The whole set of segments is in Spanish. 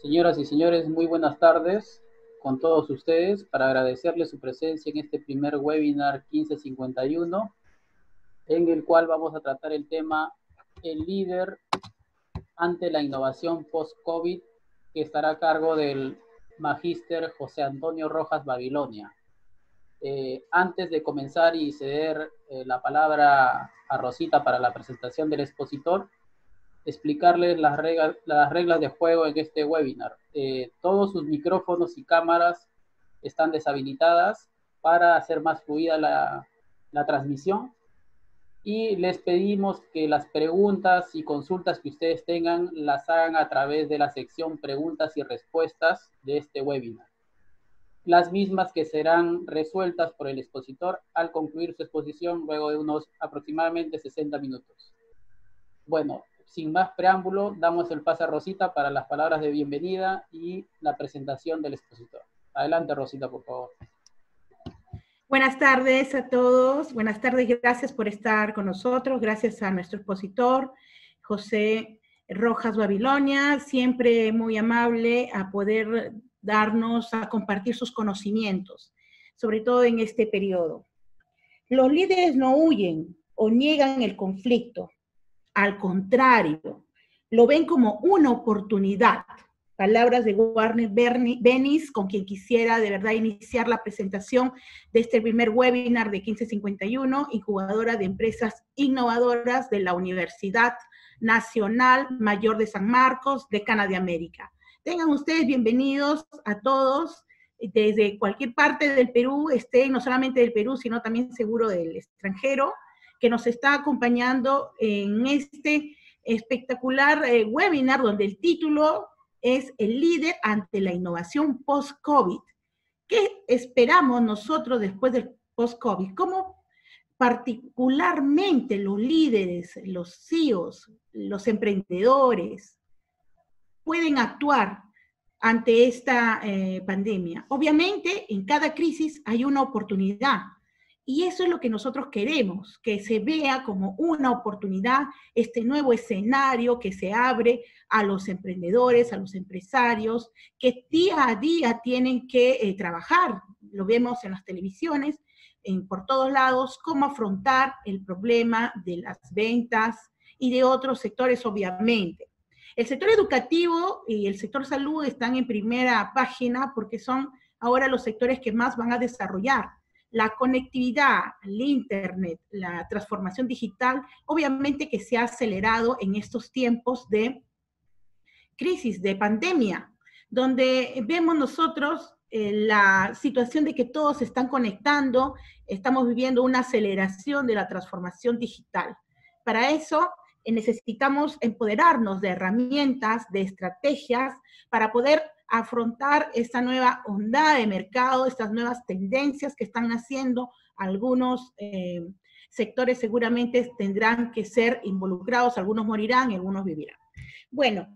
Señoras y señores, muy buenas tardes con todos ustedes para agradecerles su presencia en este primer webinar 1551, en el cual vamos a tratar el tema El líder ante la innovación post-COVID, que estará a cargo del magíster José Antonio Rojas Babilonia. Antes de comenzar y ceder la palabra a Rosita para la presentación del expositor, explicarles las reglas de juego en este webinar. Todos sus micrófonos y cámaras están deshabilitadas para hacer más fluida la transmisión, y les pedimos que las preguntas y consultas que ustedes tengan las hagan a través de la sección preguntas y respuestas de este webinar, las mismas que serán resueltas por el expositor al concluir su exposición luego de unos aproximadamente 60 minutos. Bueno, sin más preámbulo, damos el pase a Rosita para las palabras de bienvenida y la presentación del expositor. Adelante, Rosita, por favor. Buenas tardes a todos. Buenas tardes, gracias por estar con nosotros. Gracias a nuestro expositor, José Rojas Babilonia, siempre muy amable a poder darnos a compartir sus conocimientos, sobre todo en este periodo. Los líderes no huyen o niegan el conflicto. Al contrario, lo ven como una oportunidad. Palabras de Warner Bennis, con quien quisiera de verdad iniciar la presentación de este primer webinar de 1551, incubadora de empresas innovadoras de la Universidad Nacional Mayor de San Marcos, Decana de América. Tengan ustedes bienvenidos a todos desde cualquier parte del Perú, no solamente del Perú, sino también seguro del extranjero, que nos está acompañando en este espectacular webinar donde el título es El líder ante la innovación post-COVID. ¿Qué esperamos nosotros después del post-COVID? ¿Cómo particularmente los líderes, los CEOs, los emprendedores pueden actuar ante esta pandemia? Obviamente, en cada crisis hay una oportunidad. Y eso es lo que nosotros queremos, que se vea como una oportunidad este nuevo escenario que se abre a los emprendedores, a los empresarios, que día a día tienen que trabajar. Lo vemos en las televisiones, por todos lados, cómo afrontar el problema de las ventas y de otros sectores, obviamente. El sector educativo y el sector salud están en primera página porque son ahora los sectores que más van a desarrollar. La conectividad, el internet, la transformación digital, obviamente que se ha acelerado en estos tiempos de crisis, de pandemia, donde vemos nosotros la situación de que todos se están conectando, estamos viviendo una aceleración de la transformación digital. Para eso necesitamos empoderarnos de herramientas, de estrategias, para poder afrontar esta nueva ondada de mercado, estas nuevas tendencias que están haciendo algunos sectores seguramente tendrán que ser involucrados, algunos morirán y algunos vivirán. Bueno,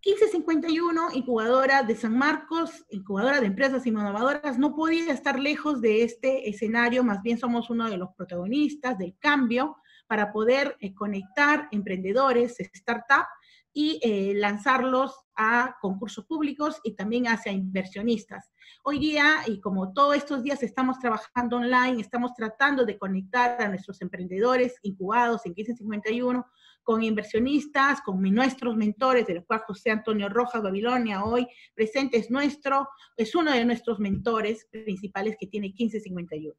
1551, incubadora de San Marcos, incubadora de empresas innovadoras, no podía estar lejos de este escenario, más bien somos uno de los protagonistas del cambio para poder conectar emprendedores, startups, y lanzarlos a concursos públicos y también hacia inversionistas. Hoy día, y como todos estos días estamos trabajando online, estamos tratando de conectar a nuestros emprendedores incubados en 1551 con inversionistas, con nuestros mentores, de los cuales José Antonio Rojas Babilonia hoy presente es uno de nuestros mentores principales que tiene 1551.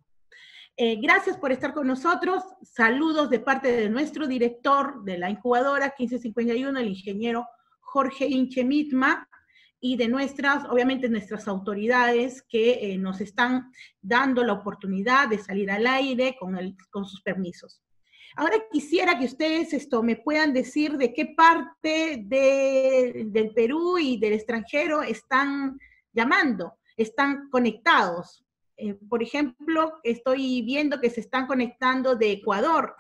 Gracias por estar con nosotros. Saludos de parte de nuestro director de la incubadora 1551, el ingeniero Jorge Inche Mitma, y de obviamente nuestras autoridades que nos están dando la oportunidad de salir al aire con sus permisos. Ahora quisiera que ustedes me puedan decir de qué parte del Perú y del extranjero están llamando, están conectados. Por ejemplo, estoy viendo que se están conectando de Ecuador.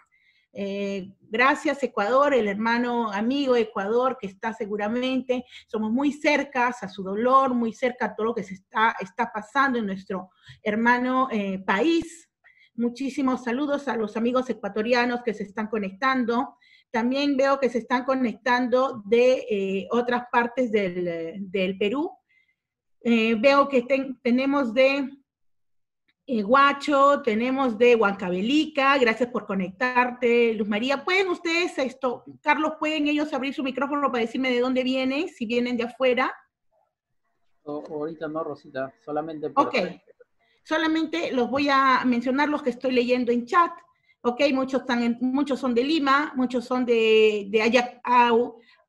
Gracias, Ecuador, el hermano amigo de Ecuador, que está seguramente, somos muy cercas a su dolor, muy cerca a todo lo que se está pasando en nuestro hermano país. Muchísimos saludos a los amigos ecuatorianos que se están conectando. También veo que se están conectando de otras partes del Perú. Veo que tenemos de Huacho, tenemos de Huancavelica, gracias por conectarte. Luz María, ¿pueden ustedes, Carlos, pueden ellos abrir su micrófono para decirme de dónde vienen, si vienen de afuera? Ahorita no, Rosita, solamente por... Ok, solamente los voy a mencionar los que estoy leyendo en chat. Ok, muchos son de Lima, muchos son de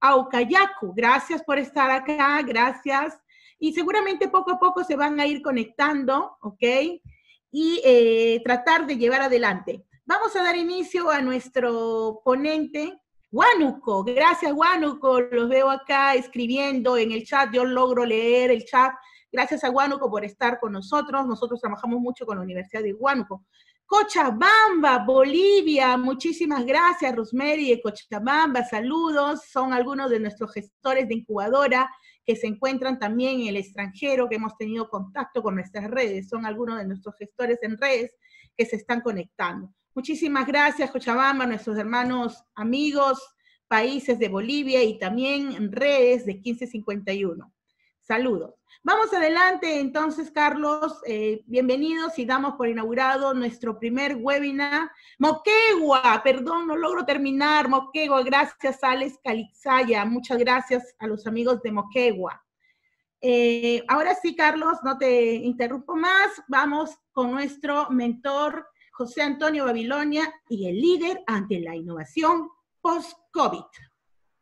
Aucayacu. Gracias por estar acá, gracias. Y seguramente poco a poco se van a ir conectando, ok, y tratar de llevar adelante. Vamos a dar inicio a nuestro ponente, Huánuco. Gracias, Huánuco, los veo acá escribiendo en el chat, yo logro leer el chat. Gracias a Huánuco por estar con nosotros. Nosotros trabajamos mucho con la Universidad de Huánuco. Cochabamba, Bolivia, muchísimas gracias, Rosemary de Cochabamba, saludos. Son algunos de nuestros gestores de incubadora que se encuentran también en el extranjero, que hemos tenido contacto con nuestras redes. Son algunos de nuestros gestores en redes que se están conectando. Muchísimas gracias, Cochabamba, nuestros hermanos, amigos, países de Bolivia y también en redes de 1551. Saludos. Vamos adelante entonces, Carlos, bienvenidos y damos por inaugurado nuestro primer webinar. Moquegua, perdón, no logro terminar, Moquegua, gracias Alex Calixaya, muchas gracias a los amigos de Moquegua. Ahora sí, Carlos, no te interrumpo más, vamos con nuestro mentor José Antonio Babilonia y el líder ante la innovación post-COVID.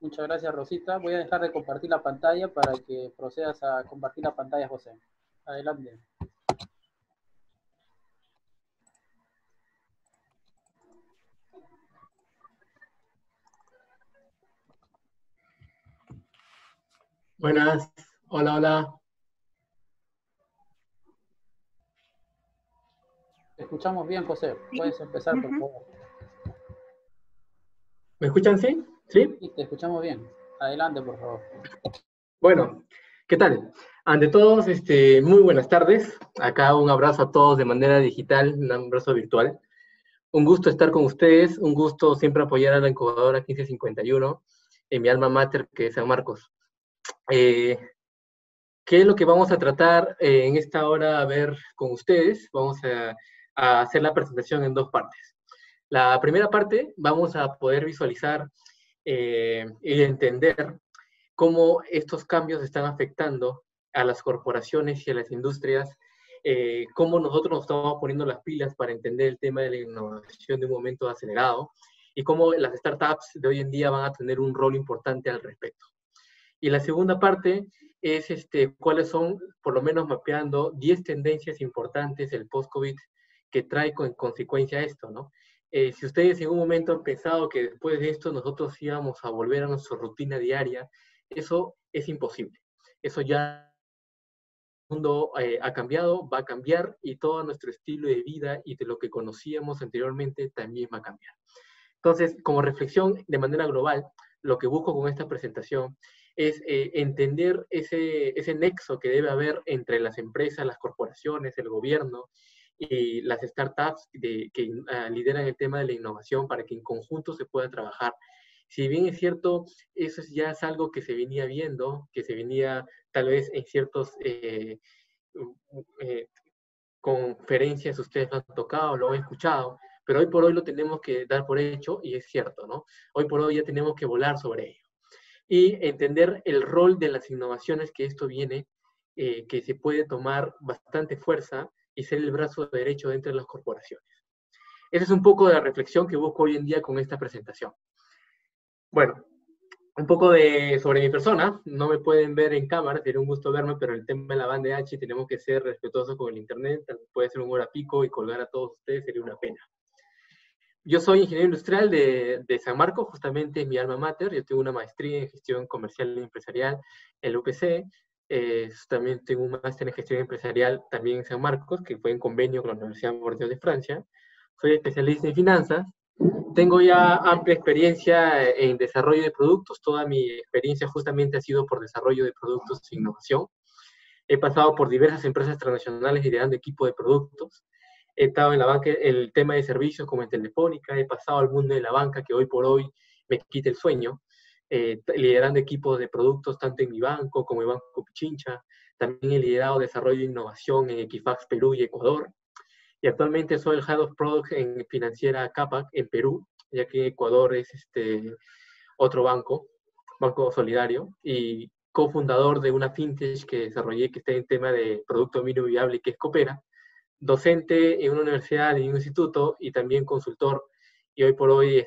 Muchas gracias, Rosita. Voy a dejar de compartir la pantalla para que procedas a compartir la pantalla, José. Adelante. Buenas, hola, hola. Te escuchamos bien, José. Puedes empezar, por favor. ¿Me escuchan, sí? ¿Sí? Sí, te escuchamos bien. Adelante, por favor. Bueno, ¿qué tal? Ante todos, muy buenas tardes. Acá un abrazo a todos de manera digital, un abrazo virtual. Un gusto estar con ustedes, un gusto siempre apoyar a la incubadora 1551 en mi alma mater, que es San Marcos. ¿Qué es lo que vamos a tratar en esta hora a ver con ustedes? Vamos a hacer la presentación en dos partes. La primera parte vamos a poder visualizar y entender cómo estos cambios están afectando a las corporaciones y a las industrias, cómo nosotros nos estamos poniendo las pilas para entender el tema de la innovación de un momento acelerado y cómo las startups de hoy en día van a tener un rol importante al respecto. Y la segunda parte es cuáles son, por lo menos mapeando 10 tendencias importantes del post-COVID que trae en consecuencia esto, ¿no? Si ustedes en un momento han pensado que después de esto nosotros íbamos a volver a nuestra rutina diaria, eso es imposible. Eso ya el mundo ha cambiado, va a cambiar y todo nuestro estilo de vida y de lo que conocíamos anteriormente también va a cambiar. Entonces, como reflexión de manera global, lo que busco con esta presentación es entender ese nexo que debe haber entre las empresas, las corporaciones, el gobierno y las startups que lideran el tema de la innovación para que en conjunto se pueda trabajar. Si bien es cierto, eso ya es algo que se venía viendo, que se venía tal vez en ciertos conferencias ustedes lo han tocado, lo han escuchado, pero hoy por hoy lo tenemos que dar por hecho y es cierto, ¿no? Hoy por hoy ya tenemos que volar sobre ello. Y entender el rol de las innovaciones que esto viene, que se puede tomar bastante fuerza y ser el brazo derecho dentro de las corporaciones. Esa es un poco de la reflexión que busco hoy en día con esta presentación. Bueno, un poco sobre mi persona. No me pueden ver en cámara, sería un gusto verme, pero el tema de la banda H tenemos que ser respetuosos con el internet. Puede ser un hora pico y colgar a todos ustedes sería una pena. Yo soy ingeniero industrial de San Marcos, justamente es mi alma mater. Yo tengo una maestría en gestión comercial y empresarial en la UPC. También tengo un máster en gestión empresarial también en San Marcos, que fue en convenio con la Universidad Bordeaux de Francia. Soy especialista en finanzas. Tengo ya amplia experiencia en desarrollo de productos. Toda mi experiencia justamente ha sido por desarrollo de productos e innovación. He pasado por diversas empresas transnacionales liderando equipo de productos. He estado en la banca, el tema de servicios como en Telefónica. He pasado al mundo de la banca, que hoy por hoy me quita el sueño, liderando equipos de productos tanto en mi banco como en Banco Pichincha. También he liderado desarrollo e innovación en Equifax Perú y Ecuador. Y actualmente soy el Head of Product en Financiera Capac en Perú, ya que Ecuador es otro banco solidario, y cofundador de una fintech que desarrollé que está en tema de producto mínimo viable, que es Coopera, docente en una universidad y un instituto, y también consultor, y hoy por hoy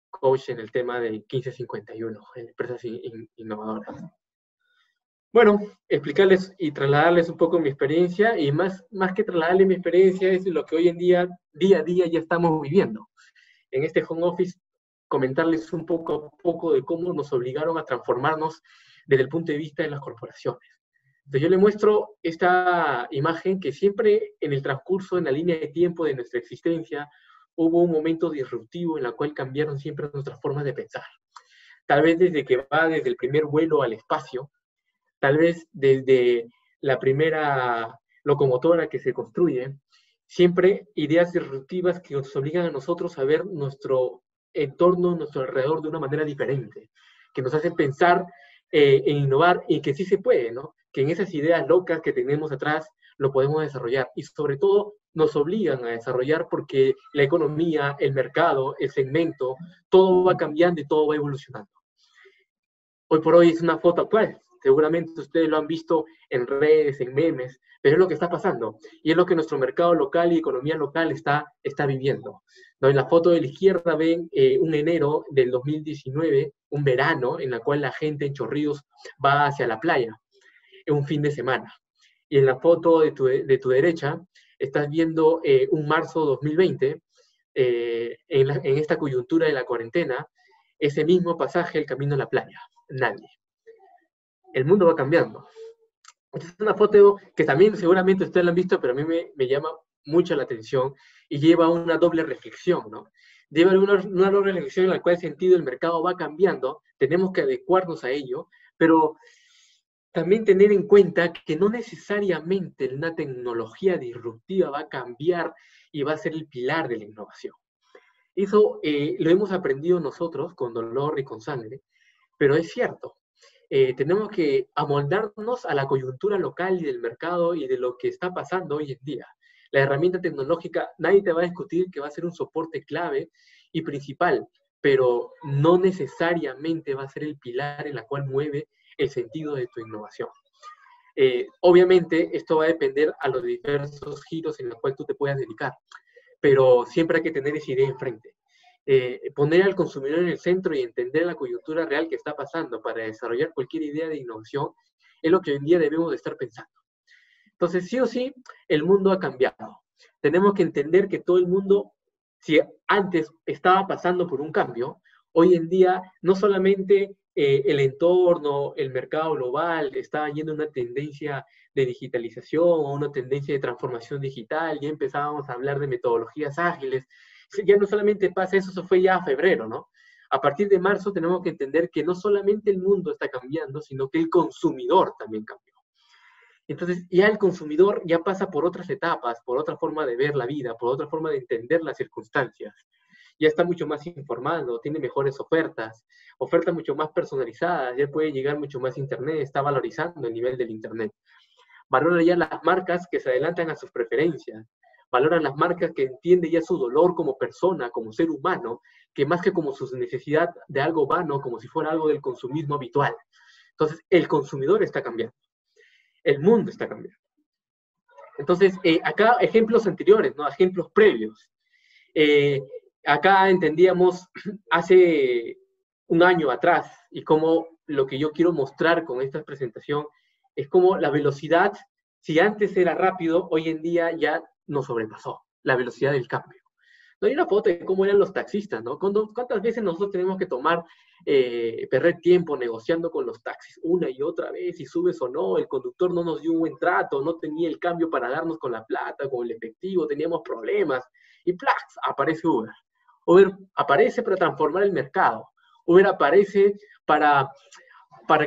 coach en el tema del 1551, en empresas innovadoras. Bueno, explicarles y trasladarles un poco mi experiencia, y más que trasladarles mi experiencia es lo que hoy en día a día ya estamos viviendo. En este home office, comentarles un poco a poco de cómo nos obligaron a transformarnos desde el punto de vista de las corporaciones. Entonces yo les muestro esta imagen que siempre en el transcurso, en la línea de tiempo de nuestra existencia, hubo un momento disruptivo en el cual cambiaron siempre nuestras formas de pensar. Tal vez desde el primer vuelo al espacio, tal vez desde la primera locomotora que se construye, siempre ideas disruptivas que nos obligan a nosotros a ver nuestro entorno, nuestro alrededor de una manera diferente, que nos hacen pensar en innovar y que sí se puede, ¿no? Que en esas ideas locas que tenemos atrás lo podemos desarrollar, y sobre todo nos obligan a desarrollar porque la economía, el mercado, el segmento, todo va cambiando y todo va evolucionando. Hoy por hoy es una foto actual. Seguramente ustedes lo han visto en redes, en memes, pero es lo que está pasando. Y es lo que nuestro mercado local y economía local está viviendo, ¿no? En la foto de la izquierda ven un enero del 2019, un verano, en la cual la gente en Chorrillos va hacia la playa, en un fin de semana. Y en la foto de tu derecha, estás viendo un marzo 2020, en esta coyuntura de la cuarentena, ese mismo pasaje, el camino a la playa. Nadie. El mundo va cambiando. Esta es una foto que también seguramente ustedes la han visto, pero a mí me llama mucho la atención y lleva una doble reflexión, ¿no? Lleva una doble reflexión en la cual el sentido del mercado va cambiando, tenemos que adecuarnos a ello, pero también tener en cuenta que no necesariamente una tecnología disruptiva va a cambiar y va a ser el pilar de la innovación. Eso lo hemos aprendido nosotros con dolor y con sangre, pero es cierto. Tenemos que amoldarnos a la coyuntura local y del mercado y de lo que está pasando hoy en día. La herramienta tecnológica, nadie te va a discutir que va a ser un soporte clave y principal, pero no necesariamente va a ser el pilar en la cual mueve el sentido de tu innovación. Obviamente, esto va a depender a los diversos giros en los cuales tú te puedas dedicar, pero siempre hay que tener esa idea enfrente. Poner al consumidor en el centro y entender la coyuntura real que está pasando para desarrollar cualquier idea de innovación es lo que hoy en día debemos de estar pensando. Entonces, sí o sí, el mundo ha cambiado. Tenemos que entender que todo el mundo, si antes estaba pasando por un cambio, hoy en día no solamente el entorno, el mercado global está yendo a una tendencia de digitalización o una tendencia de transformación digital, ya empezábamos a hablar de metodologías ágiles. Ya no solamente pasa eso fue ya a febrero, ¿no? A partir de marzo tenemos que entender que no solamente el mundo está cambiando, sino que el consumidor también cambió. Entonces ya el consumidor ya pasa por otras etapas, por otra forma de ver la vida, por otra forma de entender las circunstancias. Ya está mucho más informado, tiene mejores ofertas mucho más personalizadas, ya puede llegar mucho más a Internet, está valorizando el nivel del Internet. Valora ya las marcas que se adelantan a sus preferencias. Valoran las marcas que entienden ya su dolor como persona, como ser humano, que más que como su necesidad de algo vano, como si fuera algo del consumismo habitual. Entonces, el consumidor está cambiando. El mundo está cambiando. Entonces, acá ejemplos anteriores, ¿no? Ejemplos previos. Acá entendíamos hace un año atrás, y como lo que yo quiero mostrar con esta presentación es como la velocidad, si antes era rápido, hoy en día ya nos sobrepasó la velocidad del cambio. No hay una foto de cómo eran los taxistas, ¿no? ¿Cuántas veces nosotros tenemos que perder tiempo negociando con los taxis una y otra vez, si subes o no, el conductor no nos dio un buen trato, no tenía el cambio para darnos con la plata, con el efectivo, teníamos problemas, y ¡plac! Aparece Uber. Uber aparece para transformar el mercado. Uber aparece para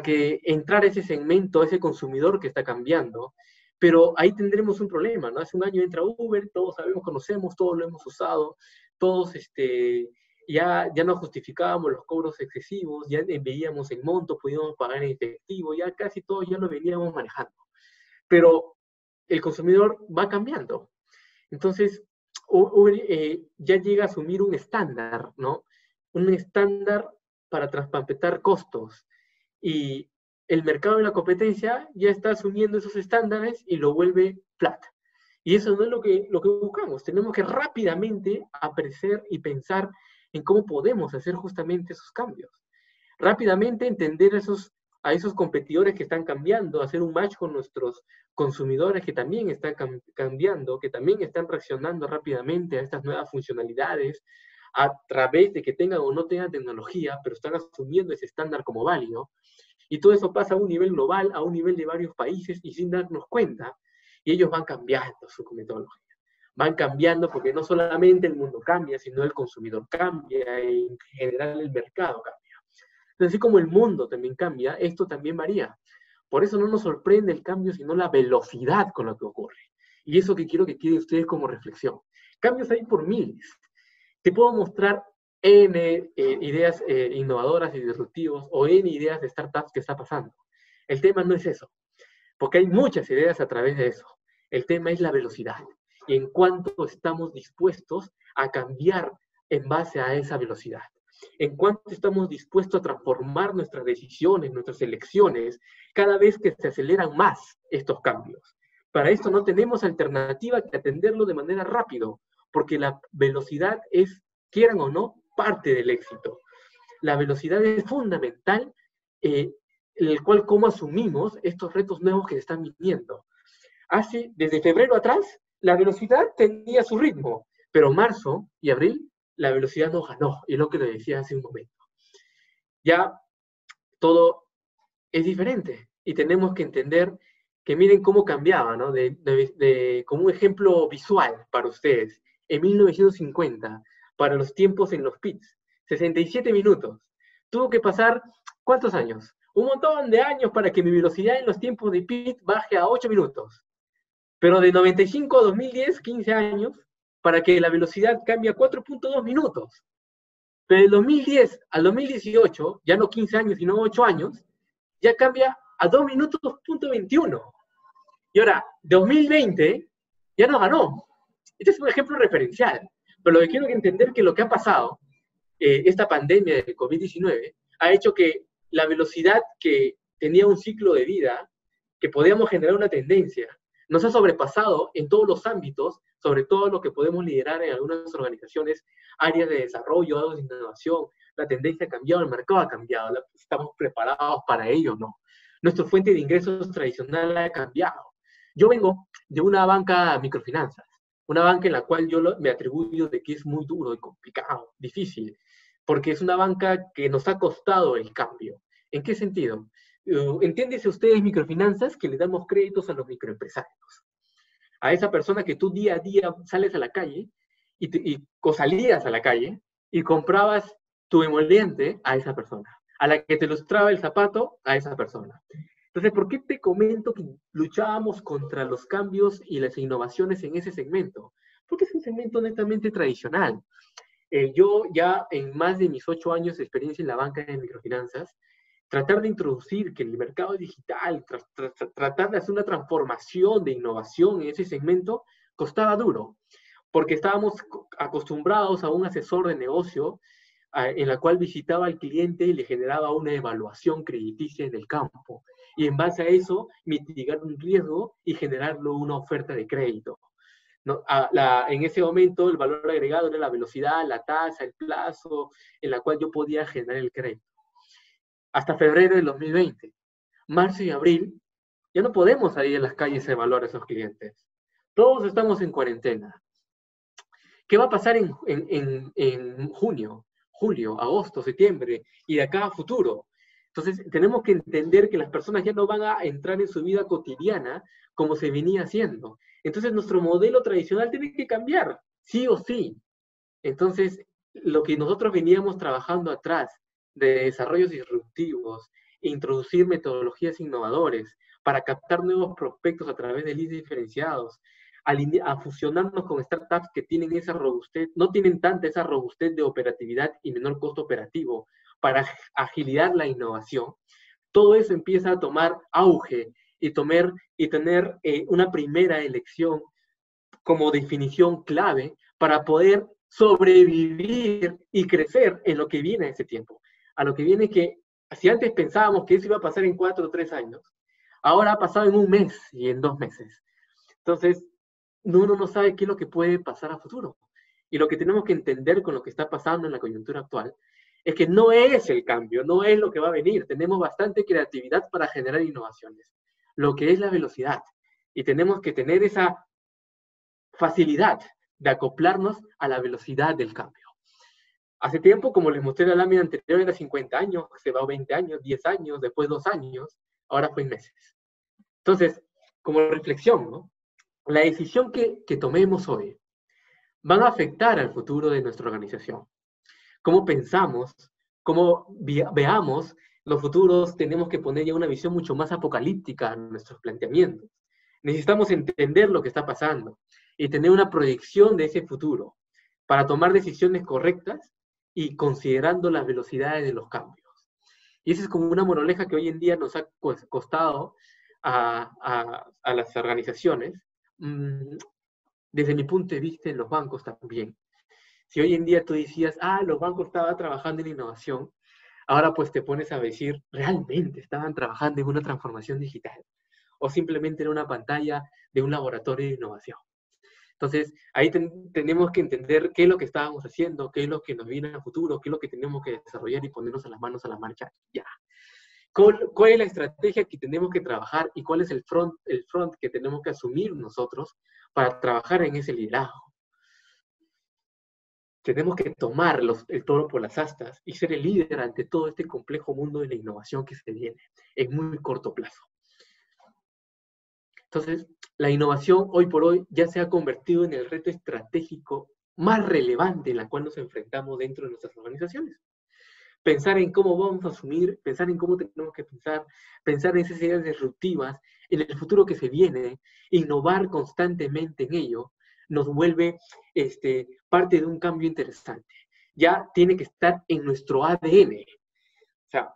que entrar ese segmento, ese consumidor que está cambiando. Pero ahí tendremos un problema, ¿no? Hace un año entra Uber, todos sabemos, conocemos, todos lo hemos usado, todos ya no justificábamos los cobros excesivos, ya veíamos el monto, podíamos pagar en efectivo, ya casi todo ya lo veníamos manejando. Pero el consumidor va cambiando. Entonces, ya llega a asumir un estándar, ¿no? Un estándar para traspampetar costos. Y el mercado y la competencia ya está asumiendo esos estándares y lo vuelve flat. Y eso no es lo que buscamos. Tenemos que rápidamente apreciar y pensar en cómo podemos hacer justamente esos cambios. Rápidamente entender a esos competidores que están cambiando, hacer un match con nuestros consumidores que también están cambiando, que también están reaccionando rápidamente a estas nuevas funcionalidades, a través de que tengan o no tengan tecnología, pero están asumiendo ese estándar como válido. Y todo eso pasa a un nivel global, a un nivel de varios países, y sin darnos cuenta, y ellos van cambiando su metodología. Van cambiando porque no solamente el mundo cambia, sino el consumidor cambia, y en general el mercado cambia. Entonces, así como el mundo también cambia, esto también varía. Por eso no nos sorprende el cambio, sino la velocidad con la que ocurre. Y eso que quiero que quede ustedes como reflexión. Cambios hay por miles. Te puedo mostrar N ideas innovadoras y disruptivas o N ideas de startups que está pasando. El tema no es eso, porque hay muchas ideas a través de eso. El tema es la velocidad y en cuánto estamos dispuestos a cambiar en base a esa velocidad. En cuánto estamos dispuestos a transformar nuestras decisiones, nuestras elecciones, cada vez que se aceleran más estos cambios. Para esto no tenemos alternativa que atenderlo de manera rápida, porque la velocidad es, quieran o no, parte del éxito. La velocidad es fundamental, el cual cómo asumimos estos retos nuevos que se están viniendo. Desde febrero atrás, la velocidad tenía su ritmo, pero marzo y abril, la velocidad no ganó, y es lo que le decía hace un momento. Ya todo es diferente, y tenemos que entender que miren cómo cambiaba, ¿no? Como un ejemplo visual para ustedes. En 1950, para los tiempos en los pits, 67 minutos. Tuvo que pasar, ¿cuántos años? Un montón de años para que mi velocidad en los tiempos de pit baje a 8 minutos. Pero de 95 a 2010, 15 años, para que la velocidad cambie a 4.2 minutos. Pero del 2010 al 2018, ya no 15 años, sino 8 años, ya cambia a 2 minutos, punto 21. Y ahora, 2020, ya no ganó. Este es un ejemplo referencial. Pero lo que quiero entender es que lo que ha pasado, esta pandemia de COVID-19, ha hecho que la velocidad que tenía un ciclo de vida, que podíamos generar una tendencia, nos ha sobrepasado en todos los ámbitos, sobre todo lo que podemos liderar en algunas organizaciones, áreas de desarrollo, áreas de innovación. La tendencia ha cambiado, el mercado ha cambiado, ¿estamos preparados para ello? No. Nuestra fuente de ingresos tradicional ha cambiado. Yo vengo de una banca microfinanzas, una banca en la cual yo me atribuyo de que es muy duro y complicado, difícil, porque es una banca que nos ha costado el cambio. ¿En qué sentido? Entiéndese ustedes microfinanzas que le damos créditos a los microempresarios. A esa persona que tú día a día sales a la calle o salías a la calle y comprabas tu emoliente a esa persona, a la que te ilustraba el zapato a esa persona. Entonces, ¿por qué te comento que luchábamos contra los cambios y las innovaciones en ese segmento? Porque es un segmento netamente tradicional. Yo ya en más de mis 8 años de experiencia en la banca de microfinanzas, tratar de introducir que el mercado digital, tratar de hacer una transformación de innovación en ese segmento, costaba duro, porque estábamos acostumbrados a un asesor de negocio en la cual visitaba al cliente y le generaba una evaluación crediticia en el campo, y en base a eso mitigar un riesgo y generarlo una oferta de crédito. ¿No? En ese momento el valor agregado era la velocidad, la tasa, el plazo en la cual yo podía generar el crédito. Hasta febrero del 2020. Marzo y abril, ya no podemos salir a las calles a evaluar a esos clientes. Todos estamos en cuarentena. ¿Qué va a pasar en junio, julio, agosto, septiembre y de acá a futuro? Entonces, tenemos que entender que las personas ya no van a entrar en su vida cotidiana como se venía haciendo. Entonces, nuestro modelo tradicional tiene que cambiar, sí o sí. Entonces, lo que nosotros veníamos trabajando atrás, de desarrollos disruptivos, introducir metodologías innovadoras para captar nuevos prospectos a través de leads diferenciados, a fusionarnos con startups que tienen esa robustez, no tienen tanta esa robustez de operatividad y menor costo operativo para agilizar la innovación, todo eso empieza a tomar auge y tener una primera elección como definición clave para poder sobrevivir y crecer en lo que viene a ese tiempo. A lo que viene que, si antes pensábamos que eso iba a pasar en 4 o 3 años, ahora ha pasado en 1 mes y en 2 meses. Entonces, uno no sabe qué es lo que puede pasar a futuro. Y lo que tenemos que entender con lo que está pasando en la coyuntura actual es que no es el cambio, no es lo que va a venir. Tenemos bastante creatividad para generar innovaciones. Lo que es la velocidad. Y tenemos que tener esa facilidad de acoplarnos a la velocidad del cambio. Hace tiempo, como les mostré en la lámina anterior, era 50 años, se va a 20 años, 10 años, después 2 años, ahora fue en meses. Entonces, como reflexión, ¿no? La decisión que tomemos hoy van a afectar al futuro de nuestra organización. Cómo pensamos, cómo veamos los futuros, tenemos que poner ya una visión mucho más apocalíptica a nuestros planteamientos. Necesitamos entender lo que está pasando y tener una proyección de ese futuro para tomar decisiones correctas y considerando las velocidades de los cambios. Y esa es como una moraleja que hoy en día nos ha costado a las organizaciones, desde mi punto de vista en los bancos también. Si hoy en día tú decías, los bancos estaban trabajando en innovación, ahora pues te pones a decir, ¿realmente estaban trabajando en una transformación digital? ¿O simplemente en una pantalla de un laboratorio de innovación? Entonces, ahí tenemos que entender qué es lo que estábamos haciendo, qué es lo que nos viene a futuro, qué es lo que tenemos que desarrollar y ponernos a las manos a la marcha ya. ¿Cuál es la estrategia que tenemos que trabajar y cuál es el front que tenemos que asumir nosotros para trabajar en ese liderazgo? Tenemos que tomar el toro por las astas y ser el líder ante todo este complejo mundo de la innovación que se viene en muy corto plazo. Entonces, la innovación hoy por hoy ya se ha convertido en el reto estratégico más relevante en la cual nos enfrentamos dentro de nuestras organizaciones. Pensar en cómo vamos a asumir, pensar en cómo tenemos que pensar en esas ideas disruptivas, en el futuro que se viene, innovar constantemente en ello, nos vuelve parte de un cambio interesante. Ya tiene que estar en nuestro ADN. O sea,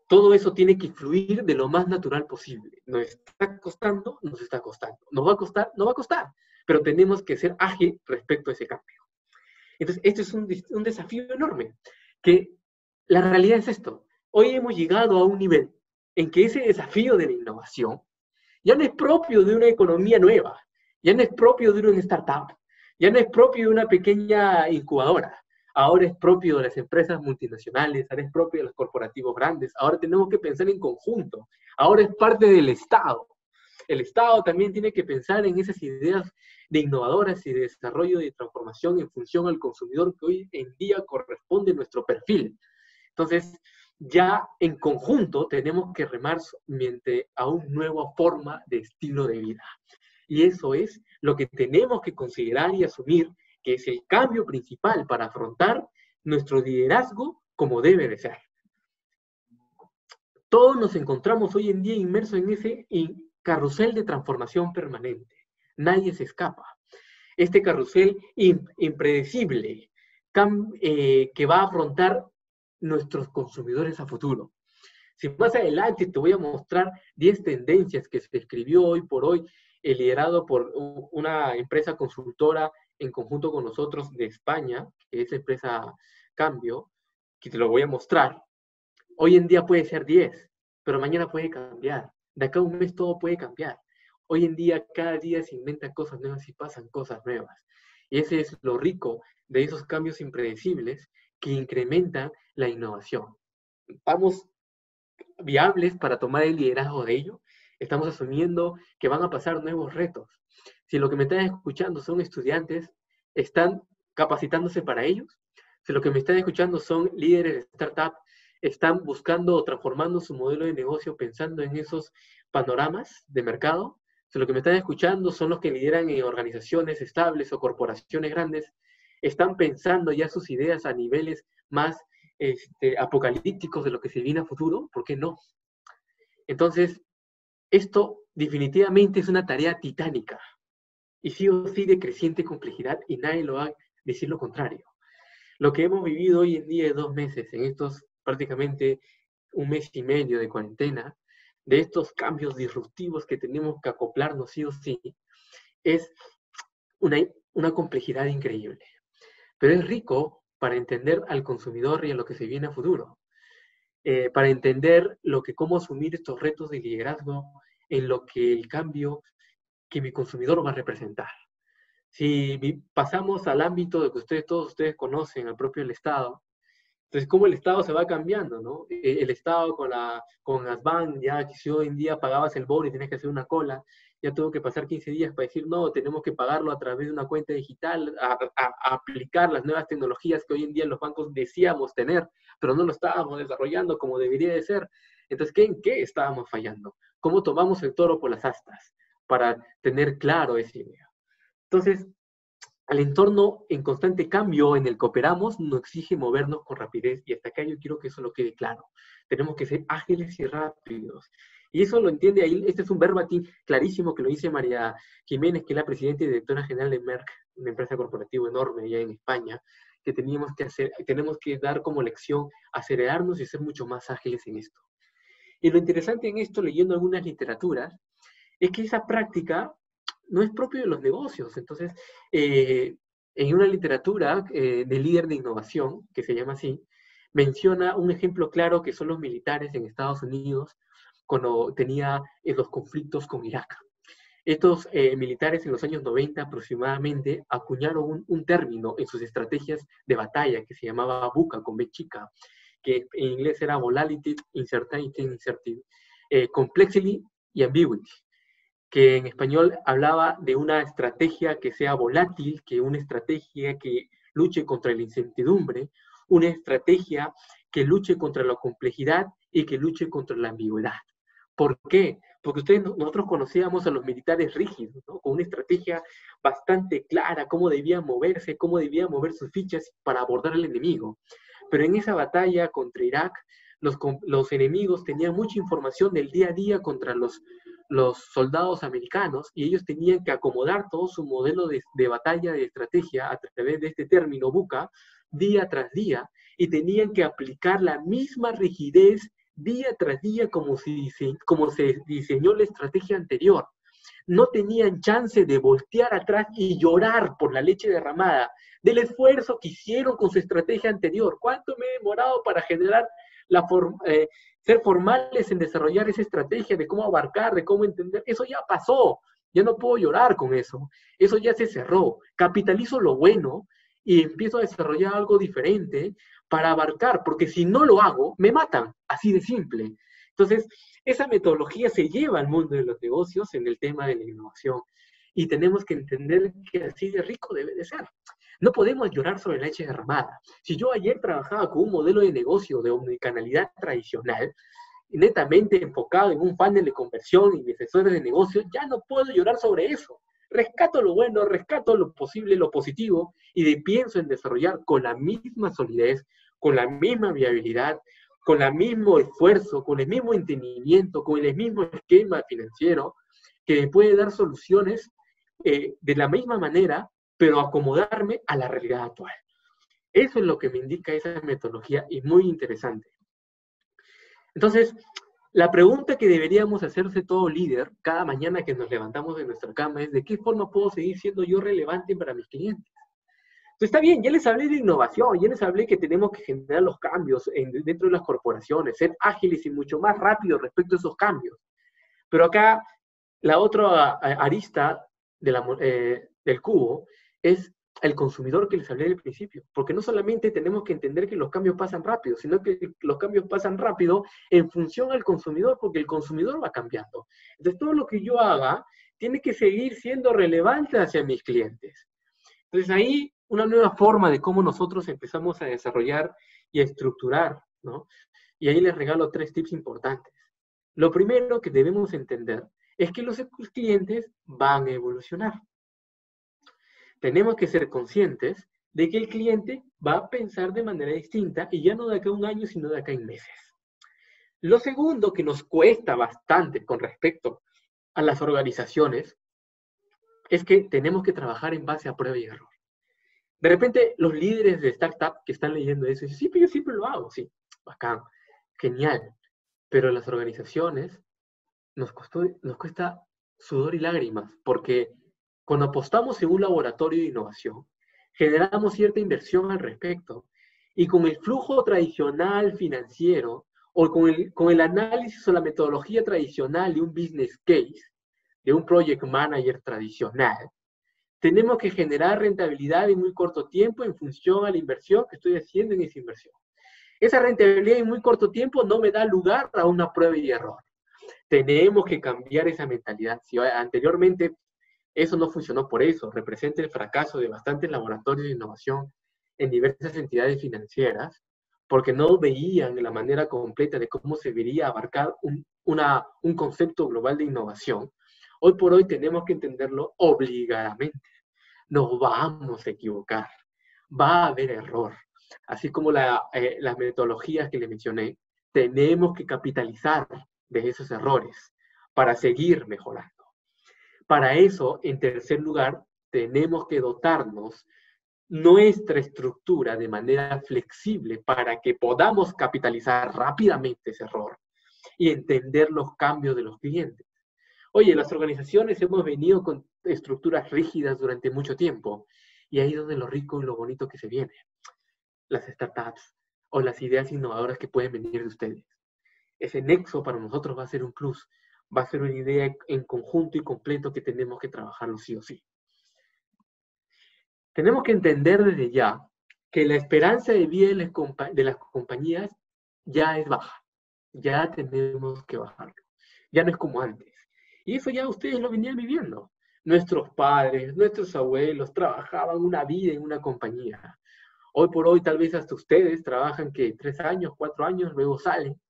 todo eso tiene que fluir de lo más natural posible. Nos está costando, nos está costando. Nos va a costar, no va a costar. Pero tenemos que ser ágil respecto a ese cambio. Entonces, esto es un desafío enorme. Que la realidad es esto. Hoy hemos llegado a un nivel en que ese desafío de la innovación ya no es propio de una economía nueva. Ya no es propio de una startup, ya no es propio de una pequeña incubadora, ahora es propio de las empresas multinacionales, ahora es propio de los corporativos grandes, ahora tenemos que pensar en conjunto, ahora es parte del Estado. El Estado también tiene que pensar en esas ideas de innovadoras y de desarrollo y de transformación en función al consumidor que hoy en día corresponde a nuestro perfil. Entonces, ya en conjunto tenemos que remar mediante a una nueva forma de estilo de vida. Y eso es lo que tenemos que considerar y asumir, que es el cambio principal para afrontar nuestro liderazgo como debe de ser. Todos nos encontramos hoy en día inmersos en ese carrusel de transformación permanente. Nadie se escapa. Este carrusel impredecible que va a afrontar nuestros consumidores a futuro. Si más adelante te voy a mostrar 10 tendencias que se escribió hoy por hoy, liderado por una empresa consultora en conjunto con nosotros de España, que es la empresa Cambio, que te lo voy a mostrar. Hoy en día puede ser 10, pero mañana puede cambiar. De acá a un mes todo puede cambiar. Hoy en día, cada día se inventan cosas nuevas y pasan cosas nuevas. Y ese es lo rico de esos cambios impredecibles que incrementan la innovación. ¿Estamos viables para tomar el liderazgo de ello? Estamos asumiendo que van a pasar nuevos retos. Si lo que me están escuchando son estudiantes, ¿están capacitándose para ellos? Si lo que me están escuchando son líderes de startup, ¿están buscando o transformando su modelo de negocio pensando en esos panoramas de mercado? Si lo que me están escuchando son los que lideran en organizaciones estables o corporaciones grandes, ¿están pensando ya sus ideas a niveles más apocalípticos de lo que se viene a futuro? ¿Por qué no? Entonces, esto definitivamente es una tarea titánica y sí o sí de creciente complejidad, y nadie lo va a decir lo contrario. Lo que hemos vivido hoy en día de 2 meses, en estos prácticamente 1 mes y medio de cuarentena, de estos cambios disruptivos que tenemos que acoplarnos sí o sí, es una complejidad increíble. Pero es rico para entender al consumidor y a lo que se viene a futuro. Para entender cómo asumir estos retos de liderazgo en lo que el cambio que mi consumidor va a representar. Si pasamos al ámbito de que todos ustedes conocen, al propio el Estado, entonces cómo el Estado se va cambiando, ¿no? El Estado con Asban, ya que si hoy en día pagabas el bono y tenías que hacer una cola, ya tuvo que pasar 15 días para decir, no, tenemos que pagarlo a través de una cuenta digital, a aplicar las nuevas tecnologías que hoy en día los bancos decíamos tener, pero no lo estábamos desarrollando como debería de ser. Entonces, ¿en qué estábamos fallando? ¿Cómo tomamos el toro por las astas para tener claro esa idea? Entonces, al entorno en constante cambio en el que operamos nos exige movernos con rapidez, y hasta acá yo quiero que eso lo quede claro. Tenemos que ser ágiles y rápidos. Y eso lo entiende ahí, este es un verbatim clarísimo que lo dice María Jiménez, que es la presidenta y directora general de Merck, una empresa corporativa enorme allá en España, que tenemos que dar como lección acelerarnos y ser mucho más ágiles en esto. Y lo interesante en esto, leyendo algunas literaturas, es que esa práctica no es propio de los negocios. Entonces, en una literatura de líder de innovación, que se llama así, menciona un ejemplo claro que son los militares en Estados Unidos cuando tenía los conflictos con Irak. Estos militares en los años 90 aproximadamente acuñaron un término en sus estrategias de batalla que se llamaba VUCA, con B chica, que en inglés era Volatility, Uncertainty, Complexity y Ambiguity, que en español hablaba de una estrategia que sea volátil, que una estrategia que luche contra la incertidumbre, una estrategia que luche contra la complejidad y que luche contra la ambigüedad. ¿Por qué? Porque nosotros conocíamos a los militares rígidos, ¿no? Con una estrategia bastante clara, cómo debían moverse, cómo debían mover sus fichas para abordar al enemigo. Pero en esa batalla contra Irak, los enemigos tenían mucha información del día a día contra los soldados americanos, y ellos tenían que acomodar todo su modelo de batalla, de estrategia, a través de este término VUCA, día tras día, y tenían que aplicar la misma rigidez día tras día como se diseñó la estrategia anterior. No tenían chance de voltear atrás y llorar por la leche derramada del esfuerzo que hicieron con su estrategia anterior. ¿Cuánto me he demorado para generar ser formales en desarrollar esa estrategia de cómo abarcar, de cómo entender? Eso ya pasó, ya no puedo llorar con eso, eso ya se cerró. Capitalizo lo bueno y empiezo a desarrollar algo diferente para abarcar, porque si no lo hago, me matan, así de simple. Entonces, esa metodología se lleva al mundo de los negocios en el tema de la innovación, y tenemos que entender que así de rico debe de ser. No podemos llorar sobre la leche derramada. Si yo ayer trabajaba con un modelo de negocio de omnicanalidad tradicional, netamente enfocado en un panel de conversión y de asesores de negocio, ya no puedo llorar sobre eso. Rescato lo bueno, rescato lo posible, lo positivo, y pienso en desarrollar con la misma solidez, con la misma viabilidad, con el mismo esfuerzo, con el mismo entendimiento, con el mismo esquema financiero, que puede dar soluciones de la misma manera, pero acomodarme a la realidad actual. Eso es lo que me indica esa metodología, y muy interesante. Entonces, la pregunta que deberíamos hacerse todo líder cada mañana que nos levantamos de nuestra cama es: ¿de qué forma puedo seguir siendo yo relevante para mis clientes? Entonces, está bien, ya les hablé de innovación, ya les hablé que tenemos que generar los cambios dentro de las corporaciones, ser ágiles y mucho más rápidos respecto a esos cambios. Pero acá, la otra arista del cubo es el consumidor que les hablé al principio, porque no solamente tenemos que entender que los cambios pasan rápido, sino que los cambios pasan rápido en función al consumidor, porque el consumidor va cambiando. Entonces, todo lo que yo haga tiene que seguir siendo relevante hacia mis clientes. Entonces, ahí una nueva forma de cómo nosotros empezamos a desarrollar y a estructurar, ¿no? Y ahí les regalo 3 tips importantes. Lo primero que debemos entender es que los clientes van a evolucionar. Tenemos que ser conscientes de que el cliente va a pensar de manera distinta, y ya no de acá a un año, sino de acá a meses. Lo segundo que nos cuesta bastante con respecto a las organizaciones es que tenemos que trabajar en base a prueba y error. De repente, los líderes de startup que están leyendo eso dicen, sí, pero yo siempre lo hago, sí, bacán, genial. Pero las organizaciones nos cuesta sudor y lágrimas, porque cuando apostamos en un laboratorio de innovación, generamos cierta inversión al respecto, y con el flujo tradicional financiero, o con el análisis o la metodología tradicional de un business case, de un project manager tradicional, tenemos que generar rentabilidad en muy corto tiempo en función a la inversión que estoy haciendo en esa inversión. Esa rentabilidad en muy corto tiempo no me da lugar a una prueba y error. Tenemos que cambiar esa mentalidad. Si anteriormente eso no funcionó por eso, representa el fracaso de bastantes laboratorios de innovación en diversas entidades financieras, porque no veían la manera completa de cómo se debería abarcar un concepto global de innovación. Hoy por hoy tenemos que entenderlo obligadamente. Nos vamos a equivocar, va a haber error. Así como las metodologías que les mencioné, tenemos que capitalizar de esos errores para seguir mejorando. Para eso, en tercer lugar, tenemos que dotarnos nuestra estructura de manera flexible para que podamos capitalizar rápidamente ese error y entender los cambios de los clientes. Oye, las organizaciones hemos venido con estructuras rígidas durante mucho tiempo, y ahí es donde lo rico y lo bonito que se viene. Las startups o las ideas innovadoras que pueden venir de ustedes. Ese nexo para nosotros va a ser un plus, va a ser una idea en conjunto y completo que tenemos que trabajarlo sí o sí. Tenemos que entender desde ya que la esperanza de vida de las compañías ya es baja. Ya tenemos que bajarlo. Ya no es como antes. Y eso ya ustedes lo venían viviendo. Nuestros padres, nuestros abuelos trabajaban una vida en una compañía. Hoy por hoy tal vez hasta ustedes trabajan que 3 años, 4 años, luego salen.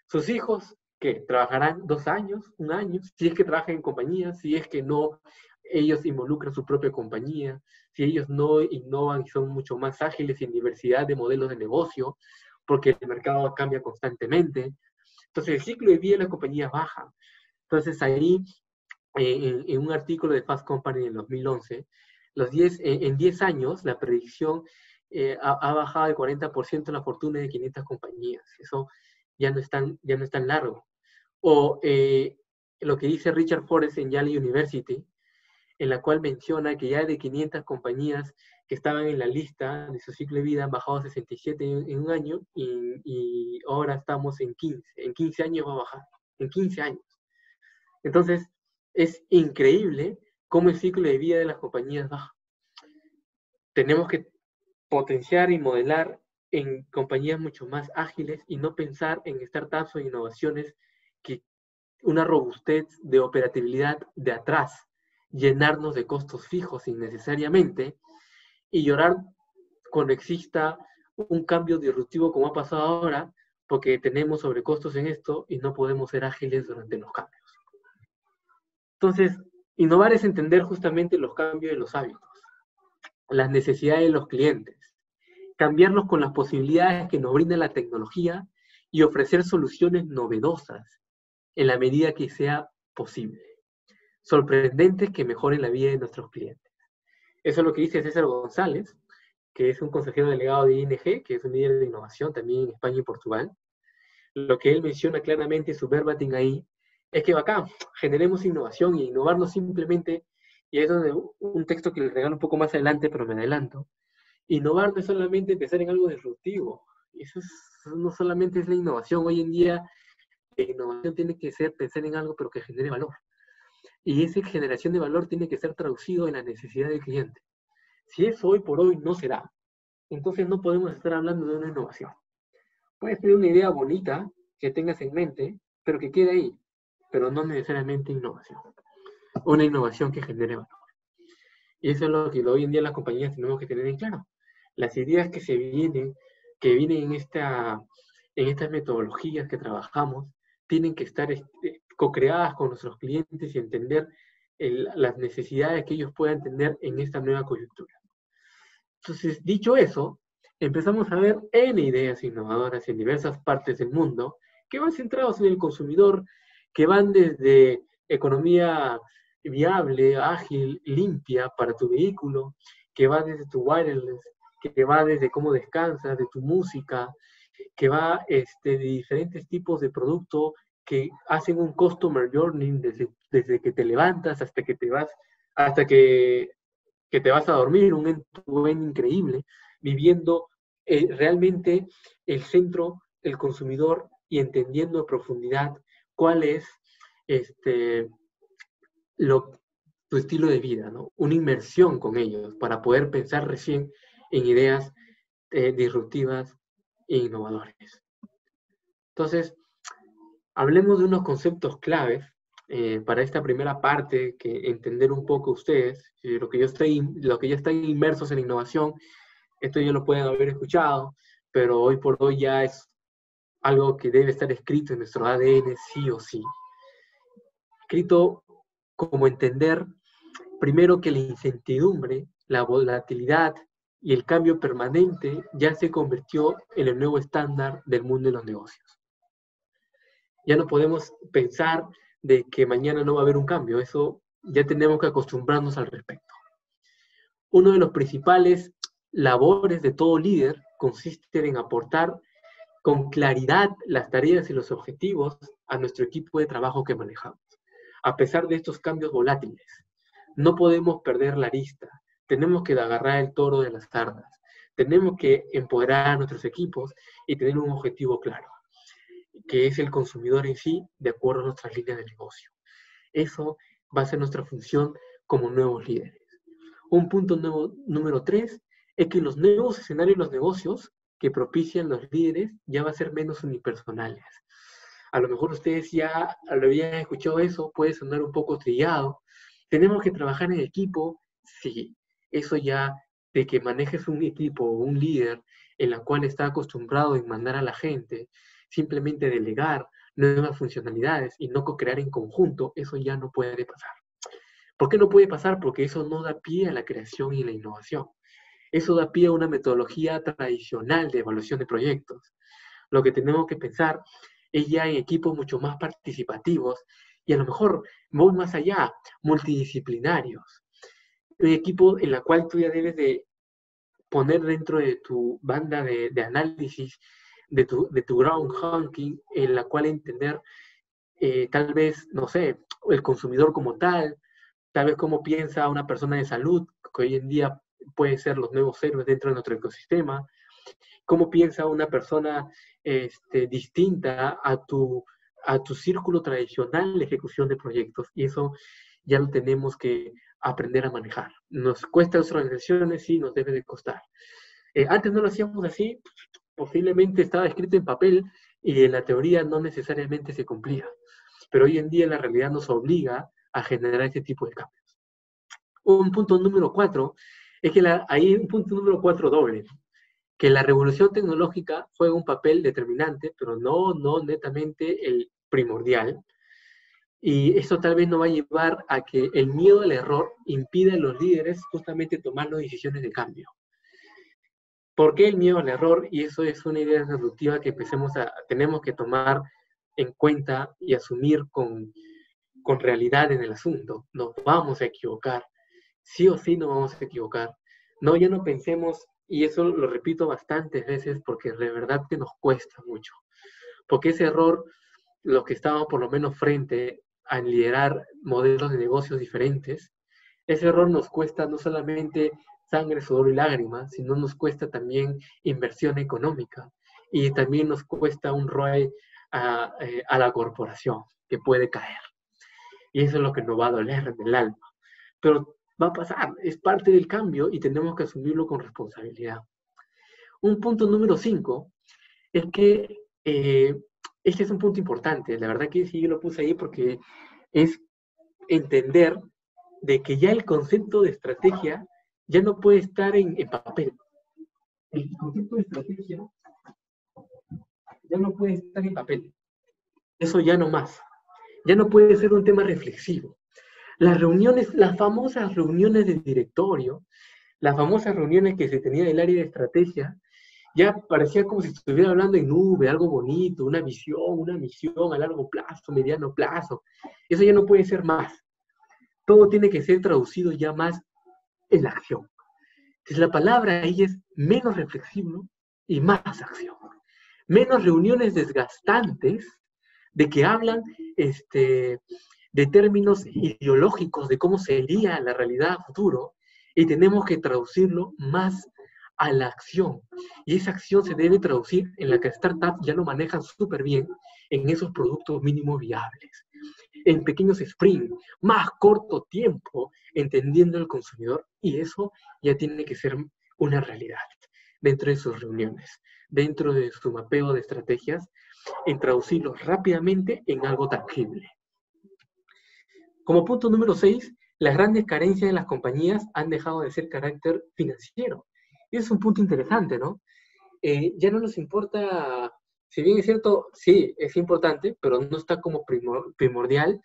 Sus hijos, que trabajarán 2 años, 1 año, si es que trabajan en compañía, si es que no, ellos involucran su propia compañía, si ellos no innovan y son mucho más ágiles en diversidad de modelos de negocio, porque el mercado cambia constantemente. Entonces el ciclo de vida de las compañías baja. Entonces ahí, en un artículo de Fast Company en 2011, en 10 años la predicción ha bajado el 40% la fortuna de 500 compañías. Eso ya no es tan largo. O lo que dice Richard Forrest en Yale University, en la cual menciona que ya de 500 compañías que estaban en la lista de su ciclo de vida han bajado a 67 en 1 año, y ahora estamos en 15. En 15 años va a bajar. En 15 años. Entonces, es increíble cómo el ciclo de vida de las compañías baja. Tenemos que potenciar y modelar en compañías mucho más ágiles y no pensar en startups o innovaciones que una robustez de operatividad de atrás, llenarnos de costos fijos innecesariamente y llorar cuando exista un cambio disruptivo como ha pasado ahora, porque tenemos sobrecostos en esto y no podemos ser ágiles durante los cambios. Entonces, innovar es entender justamente los cambios de los hábitos, las necesidades de los clientes, cambiarlos con las posibilidades que nos brinda la tecnología y ofrecer soluciones novedosas en la medida que sea posible, sorprendentes que mejoren la vida de nuestros clientes. Eso es lo que dice César González, que es un consejero delegado de ING, que es un líder de innovación también en España y Portugal. Lo que él menciona claramente en su verbatim ahí es que acá generemos innovación, y innovar no simplemente, y es donde un texto que les regalo un poco más adelante, pero me adelanto, innovar no es solamente empezar en algo disruptivo. Eso no solamente es la innovación. Hoy en día la innovación tiene que ser pensar en algo pero que genere valor. Y esa generación de valor tiene que ser traducido en la necesidad del cliente. Si eso hoy por hoy no se da, entonces no podemos estar hablando de una innovación. Puede ser una idea bonita que tengas en mente, pero que quede ahí, pero no necesariamente innovación. Una innovación que genere valor. Y eso es lo que hoy en día las compañías tenemos que tener en claro. Las ideas que vienen en estas metodologías que trabajamos, tienen que estar co-creadas con nuestros clientes y entender las necesidades que ellos puedan tener en esta nueva coyuntura. Entonces, dicho eso, empezamos a ver N ideas innovadoras en diversas partes del mundo que van centrados en el consumidor, que van desde economía viable, ágil, limpia para tu vehículo, que va desde tu wireless, que va desde cómo descansas, de tu música, que va de diferentes tipos de producto que hacen un customer journey desde que te levantas hasta que te vas, hasta que te vas a dormir, un end-to-end increíble, viviendo realmente el centro, el consumidor, y entendiendo a profundidad cuál es tu estilo de vida, ¿no? Una inmersión con ellos para poder pensar recién en ideas disruptivas e innovadores. Entonces, hablemos de unos conceptos claves para esta primera parte, que entender un poco ustedes, lo que ya están inmersos en la innovación. Esto ya lo pueden haber escuchado, pero hoy por hoy ya es algo que debe estar escrito en nuestro ADN sí o sí. Escrito como entender, primero, que la incertidumbre, la volatilidad y el cambio permanente ya se convirtió en el nuevo estándar del mundo de los negocios. Ya no podemos pensar de que mañana no va a haber un cambio. Eso ya tenemos que acostumbrarnos al respecto. Uno de los principales labores de todo líder consiste en aportar con claridad las tareas y los objetivos a nuestro equipo de trabajo que manejamos. A pesar de estos cambios volátiles, no podemos perder la vista. Tenemos que agarrar el toro de las sardas. Tenemos que empoderar a nuestros equipos y tener un objetivo claro, que es el consumidor en sí, de acuerdo a nuestras líneas de negocio. Eso va a ser nuestra función como nuevos líderes. Un punto número 3 es que los nuevos escenarios de los negocios que propician los líderes ya va a ser menos unipersonales. A lo mejor ustedes ya lo habían escuchado eso, puede sonar un poco trillado. ¿Tenemos que trabajar en equipo? Sí, eso ya de que manejes un equipo o un líder en la cual está acostumbrado a mandar a la gente, simplemente delegar nuevas funcionalidades y no co-crear en conjunto, eso ya no puede pasar. ¿Por qué no puede pasar? Porque eso no da pie a la creación y la innovación. Eso da pie a una metodología tradicional de evaluación de proyectos. Lo que tenemos que pensar es ya en equipos mucho más participativos y a lo mejor voy más allá, multidisciplinarios. Un equipo en la cual tú ya debes de poner dentro de tu banda de análisis, de tu ground hunting, en la cual entender tal vez, no sé, el consumidor como tal vez cómo piensa una persona de salud, que hoy en día puede ser los nuevos héroes dentro de nuestro ecosistema, cómo piensa una persona distinta a tu círculo tradicional de ejecución de proyectos, y eso ya lo tenemos que aprender a manejar. Nos cuesta a las organizaciones, sí, nos debe de costar. Antes no lo hacíamos así, posiblemente estaba escrito en papel y en la teoría no necesariamente se cumplía, pero hoy en día la realidad nos obliga a generar este tipo de cambios. Un punto número 4 es que hay un punto número 4 doble, que la revolución tecnológica juega un papel determinante, pero no netamente el primordial, y esto tal vez no va a llevar a que el miedo al error impida a los líderes justamente tomar las decisiones de cambio. ¿Por qué el miedo al error? Y eso es una idea disruptiva que tenemos que tomar en cuenta y asumir con realidad en el asunto. Nos vamos a equivocar. Sí o sí nos vamos a equivocar. No, ya no pensemos, y eso lo repito bastantes veces porque de verdad que nos cuesta mucho. Porque ese error, los que estamos por lo menos frente a liderar modelos de negocios diferentes, ese error nos cuesta no solamente sangre, sudor y lágrimas, sino nos cuesta también inversión económica y también nos cuesta un ROE a la corporación que puede caer. Y eso es lo que nos va a doler en el alma. Pero va a pasar, es parte del cambio y tenemos que asumirlo con responsabilidad. Un punto número 5 es que este es un punto importante. La verdad que sí lo puse ahí porque es entender de que ya el concepto de estrategia ya no puede estar en papel. El concepto de estrategia ya no puede estar en papel. Eso ya no más. Ya no puede ser un tema reflexivo. Las reuniones, las famosas reuniones de directorio, las famosas reuniones que se tenían en el área de estrategia, ya parecía como si estuviera hablando en nube, algo bonito, una visión, una misión a largo plazo, mediano plazo. Eso ya no puede ser más. todo tiene que ser traducido ya más en la acción. Entonces la palabra ahí es menos reflexivo y más acción. Menos reuniones desgastantes de que hablan de términos ideológicos, de cómo sería la realidad a futuro, y tenemos que traducirlo más a la acción. Y esa acción se debe traducir en la que startups ya lo manejan súper bien, en esos productos mínimos viables, en pequeños sprints, más corto tiempo, entendiendo al consumidor, y eso ya tiene que ser una realidad dentro de sus reuniones, dentro de su mapeo de estrategias, en traducirlo rápidamente en algo tangible. Como punto número 6, las grandes carencias de las compañías han dejado de ser carácter financiero. Ese es un punto interesante, ¿no? Ya no nos importa, si bien es cierto, sí, es importante, pero no está como primordial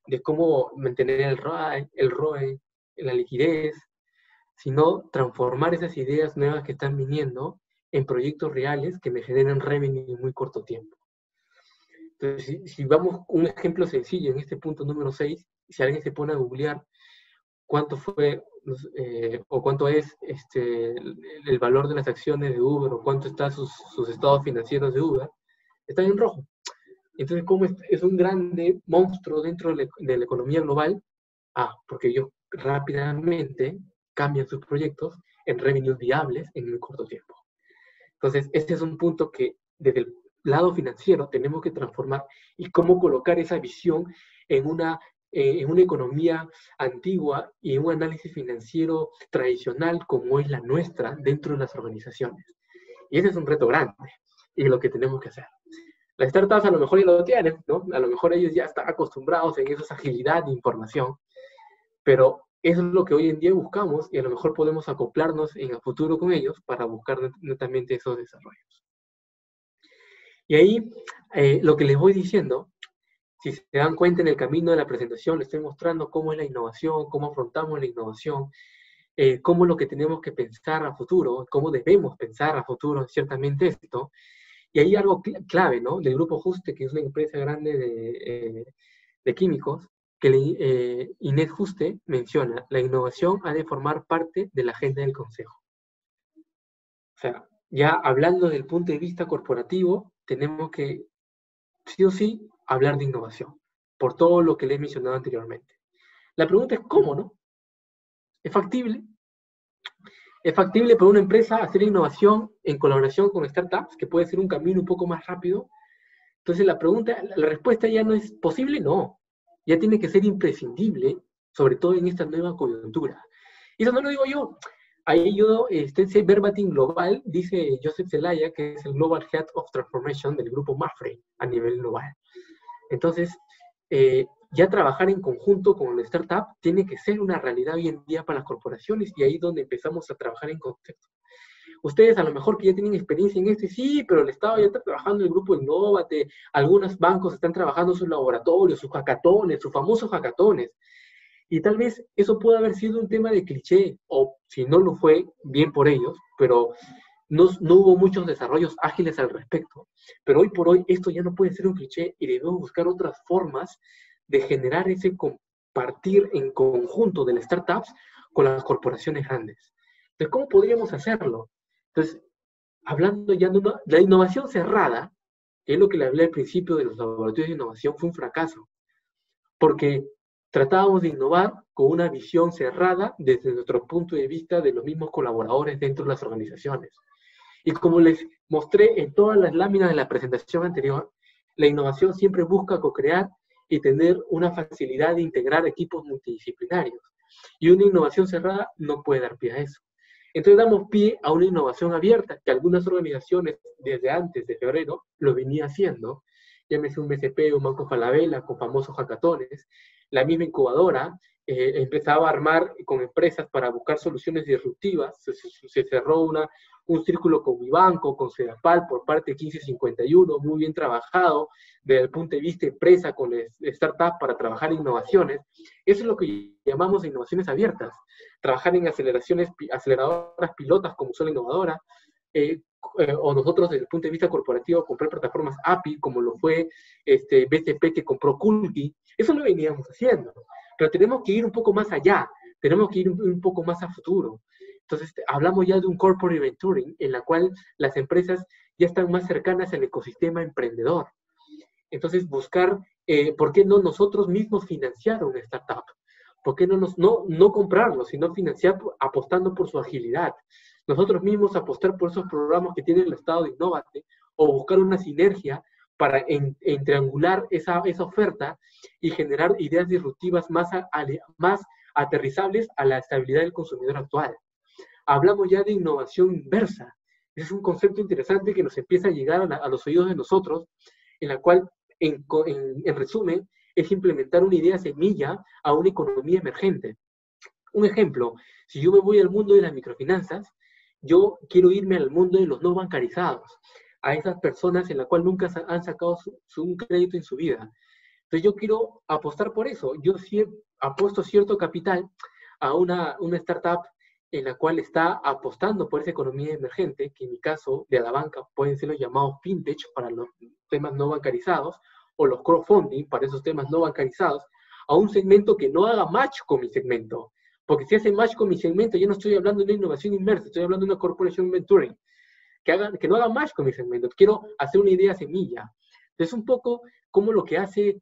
de cómo mantener el ROE, la liquidez, sino transformar esas ideas nuevas que están viniendo en proyectos reales que me generen revenue en muy corto tiempo. Entonces, si vamos un ejemplo sencillo en este punto número 6, si alguien se pone a googlear cuánto fue o cuánto es el valor de las acciones de Uber o cuánto están sus estados financieros de Uber, están en rojo. Entonces, ¿cómo es un grande monstruo dentro de la economía global? Porque ellos rápidamente cambian sus proyectos en revenues viables en muy corto tiempo. Entonces, este es un punto que desde el lado financiero tenemos que transformar y cómo colocar esa visión en una economía antigua y un análisis financiero tradicional como es la nuestra dentro de las organizaciones. Y ese es un reto grande y lo que tenemos que hacer. Las startups a lo mejor ya lo tienen, ¿no? A lo mejor ellos ya están acostumbrados en esa agilidad de información, pero eso es lo que hoy en día buscamos y a lo mejor podemos acoplarnos en el futuro con ellos para buscar netamente esos desarrollos. Y ahí, lo que les voy diciendo, si se dan cuenta en el camino de la presentación, les estoy mostrando cómo es la innovación, cómo afrontamos la innovación, cómo es lo que tenemos que pensar a futuro, cómo debemos pensar a futuro, ciertamente esto. Y hay algo clave, ¿no? Del Grupo Juste, que es una empresa grande de químicos, que Inés Juste menciona, la innovación ha de formar parte de la agenda del Consejo. O sea, ya hablando del punto de vista corporativo, tenemos que, sí o sí, hablar de innovación, por todo lo que les he mencionado anteriormente. La pregunta es, ¿cómo, no? ¿Es factible? ¿Es factible para una empresa hacer innovación en colaboración con startups, que puede ser un camino un poco más rápido? Entonces la respuesta ya no es posible, no. Ya tiene que ser imprescindible, sobre todo en esta nueva coyuntura. Y eso no lo digo yo. Ahí ese verbatim global, dice Joseph Zelaya, que es el Global Head of Transformation del grupo Mapfre a nivel global. Entonces, ya trabajar en conjunto con la startup tiene que ser una realidad hoy en día para las corporaciones y ahí es donde empezamos a trabajar en contexto. Ustedes a lo mejor que ya tienen experiencia en esto, sí, pero el Estado ya está trabajando en el grupo Innovate, algunos bancos están trabajando sus laboratorios, sus hackatones, sus famosos hackatones. Y tal vez eso puede haber sido un tema de cliché, o si no lo fue, bien por ellos, pero no hubo muchos desarrollos ágiles al respecto. Pero hoy por hoy esto ya no puede ser un cliché y debemos buscar otras formas de generar ese compartir en conjunto de las startups con las corporaciones grandes. Entonces, ¿cómo podríamos hacerlo? Entonces, hablando ya de la innovación cerrada, que es lo que le hablé al principio de los laboratorios de innovación, fue un fracaso. Porque tratábamos de innovar con una visión cerrada desde nuestro punto de vista de los mismos colaboradores dentro de las organizaciones. Y como les mostré en todas las láminas de la presentación anterior, la innovación siempre busca co-crear y tener una facilidad de integrar equipos multidisciplinarios. Y una innovación cerrada no puede dar pie a eso. Entonces damos pie a una innovación abierta, que algunas organizaciones desde antes de febrero lo venía haciendo, llámese un BCP o un Banco Falabella con famosos hackatones. La misma incubadora empezaba a armar con empresas para buscar soluciones disruptivas. Se cerró un círculo con mi banco, con Sedapal, por parte de 1551, muy bien trabajado desde el punto de vista empresa con startups para trabajar en innovaciones. Eso es lo que llamamos innovaciones abiertas. Trabajar en aceleradoras pilotas como son la innovadora, o nosotros desde el punto de vista corporativo comprar plataformas API como lo fue BCP que compró Kulki. Eso lo veníamos haciendo, pero tenemos que ir un poco más allá, tenemos que ir un poco más a futuro. Entonces, hablamos ya de un corporate venturing, en la cual las empresas ya están más cercanas al ecosistema emprendedor. Entonces, buscar, ¿por qué no nosotros mismos financiar una startup? ¿Por qué no comprarlo, sino financiar apostando por su agilidad? Nosotros mismos apostar por esos programas que tiene el Estado de Innovate, o buscar una sinergia para triangular esa oferta y generar ideas disruptivas más aterrizables a la estabilidad del consumidor actual. Hablamos ya de innovación inversa. Ese es un concepto interesante que nos empieza a llegar a los oídos de nosotros, en la cual, en resumen, es implementar una idea semilla a una economía emergente. Un ejemplo, si yo me voy al mundo de las microfinanzas, yo quiero irme al mundo de los no bancarizados, a esas personas en la cual nunca han sacado un crédito en su vida. Entonces yo quiero apostar por eso. Yo apuesto cierto capital a una startup en la cual está apostando por esa economía emergente, que en mi caso de la banca pueden ser los llamados fintech para los temas no bancarizados, o los crowdfunding para esos temas no bancarizados, a un segmento que no haga match con mi segmento. Porque si hace match con mi segmento, yo no estoy hablando de una innovación inmersa, estoy hablando de una corporation venturing, que no haga match con mi segmento. Quiero hacer una idea semilla. Entonces, un poco como lo que hace,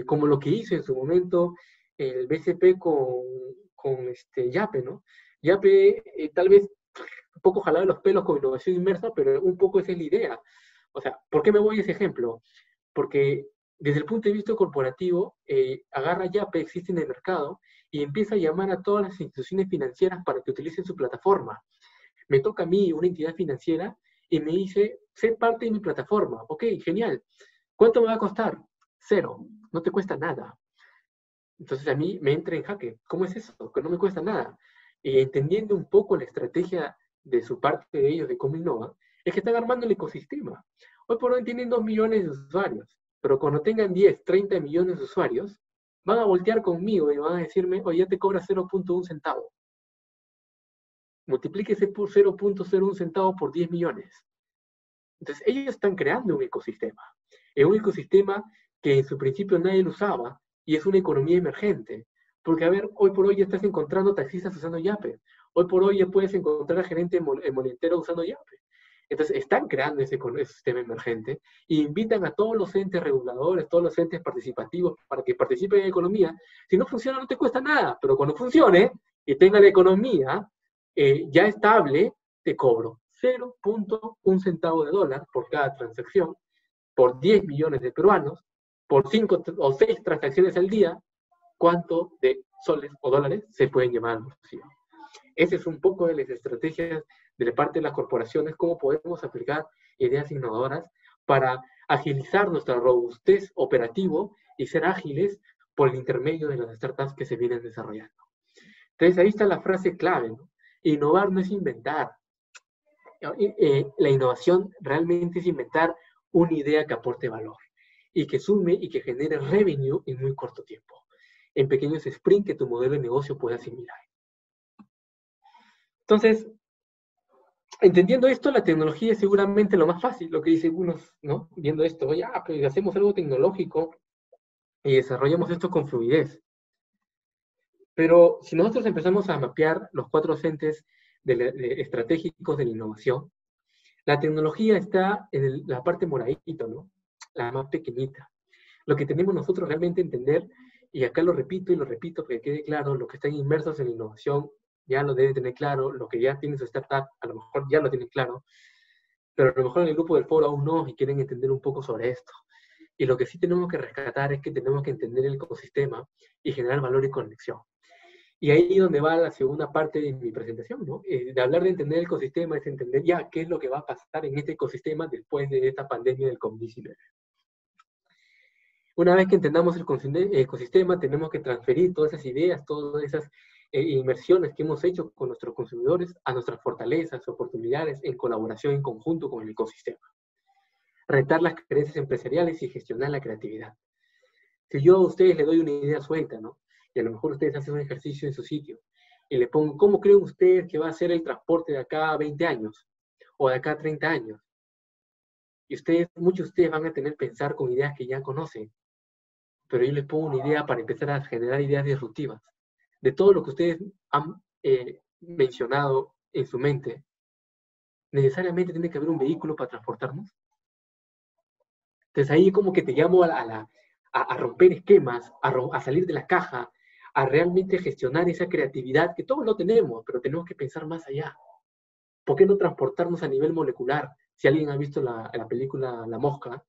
como lo que hizo en su momento el BCP con Yape, ¿no? Yape, tal vez un poco jalado de los pelos con innovación inmersa, pero un poco esa es la idea. O sea, ¿por qué me voy a ese ejemplo? Porque desde el punto de vista corporativo, agarra Yape, existe en el mercado, y empieza a llamar a todas las instituciones financieras para que utilicen su plataforma. Me toca a mí, una entidad financiera, y me dice, sé parte de mi plataforma. Ok, genial. ¿Cuánto me va a costar? 0. No te cuesta nada. Entonces a mí me entra en jaque. ¿Cómo es eso? Que no me cuesta nada. Y entendiendo un poco la estrategia de su parte de ellos, de cómo innova, es que están armando el ecosistema. Hoy por hoy tienen 2 millones de usuarios, pero cuando tengan 10, 30 millones de usuarios, van a voltear conmigo y van a decirme, oye, ya te cobra 0.1 centavo. Multiplíquese por 0.01 centavo por 10 millones. Entonces, ellos están creando un ecosistema. Es un ecosistema que en su principio nadie lo usaba, y es una economía emergente. Porque, a ver, hoy por hoy ya estás encontrando taxistas usando Yape. Hoy por hoy ya puedes encontrar a gerente monetero usando Yape. Entonces, están creando ese sistema emergente e invitan a todos los entes reguladores, todos los entes participativos para que participen en la economía. Si no funciona, no te cuesta nada, pero cuando funcione y tenga la economía ya estable, te cobro 0.1 centavo de dólar por cada transacción, por 10 millones de peruanos, por 5 o 6 transacciones al día, ¿cuánto de soles o dólares se pueden llevar al bolsillo? Ese es un poco de las estrategias de la parte de las corporaciones, cómo podemos aplicar ideas innovadoras para agilizar nuestra robustez operativo y ser ágiles por el intermedio de las startups que se vienen desarrollando. Entonces ahí está la frase clave, ¿no? Innovar no es inventar. La innovación realmente es inventar una idea que aporte valor y que sume y que genere revenue en muy corto tiempo, en pequeños sprints que tu modelo de negocio pueda asimilar. Entonces, entendiendo esto, la tecnología es seguramente lo más fácil, lo que dicen unos, ¿no? Viendo esto, oye, pues hacemos algo tecnológico y desarrollamos esto con fluidez. Pero si nosotros empezamos a mapear los 4 entes estratégicos de la innovación, la tecnología está en la parte moradito, ¿no? La más pequeñita. Lo que tenemos nosotros realmente entender, y acá lo repito y lo repito para que quede claro, los que están inmersos en la innovación ya lo deben tener claro, los que ya tienen su startup a lo mejor ya lo tienen claro, pero a lo mejor en el grupo del foro aún no y quieren entender un poco sobre esto. Y lo que sí tenemos que rescatar es que tenemos que entender el ecosistema y generar valor y conexión. Y ahí es donde va la segunda parte de mi presentación, ¿no? De hablar de entender el ecosistema es entender ya qué es lo que va a pasar en este ecosistema después de esta pandemia del COVID-19. Una vez que entendamos el ecosistema, tenemos que transferir todas esas ideas, todas esas inversiones que hemos hecho con nuestros consumidores a nuestras fortalezas, oportunidades, en colaboración, en conjunto con el ecosistema. Retar las creencias empresariales y gestionar la creatividad. Si yo a ustedes les doy una idea suelta, ¿no? Y a lo mejor ustedes hacen un ejercicio en su sitio, y le pongo, ¿cómo creen ustedes que va a ser el transporte de acá a 20 años? O de acá a 30 años. Y muchos de ustedes van a tener que pensar con ideas que ya conocen. pero yo les pongo una idea para empezar a generar ideas disruptivas. De todo lo que ustedes han mencionado en su mente, ¿necesariamente tiene que haber un vehículo para transportarnos? Entonces ahí como que te llamo a romper esquemas, a salir de la caja, a realmente gestionar esa creatividad que todos lo tenemos, pero tenemos que pensar más allá. ¿Por qué no transportarnos a nivel molecular? Si alguien ha visto la película La Mosca,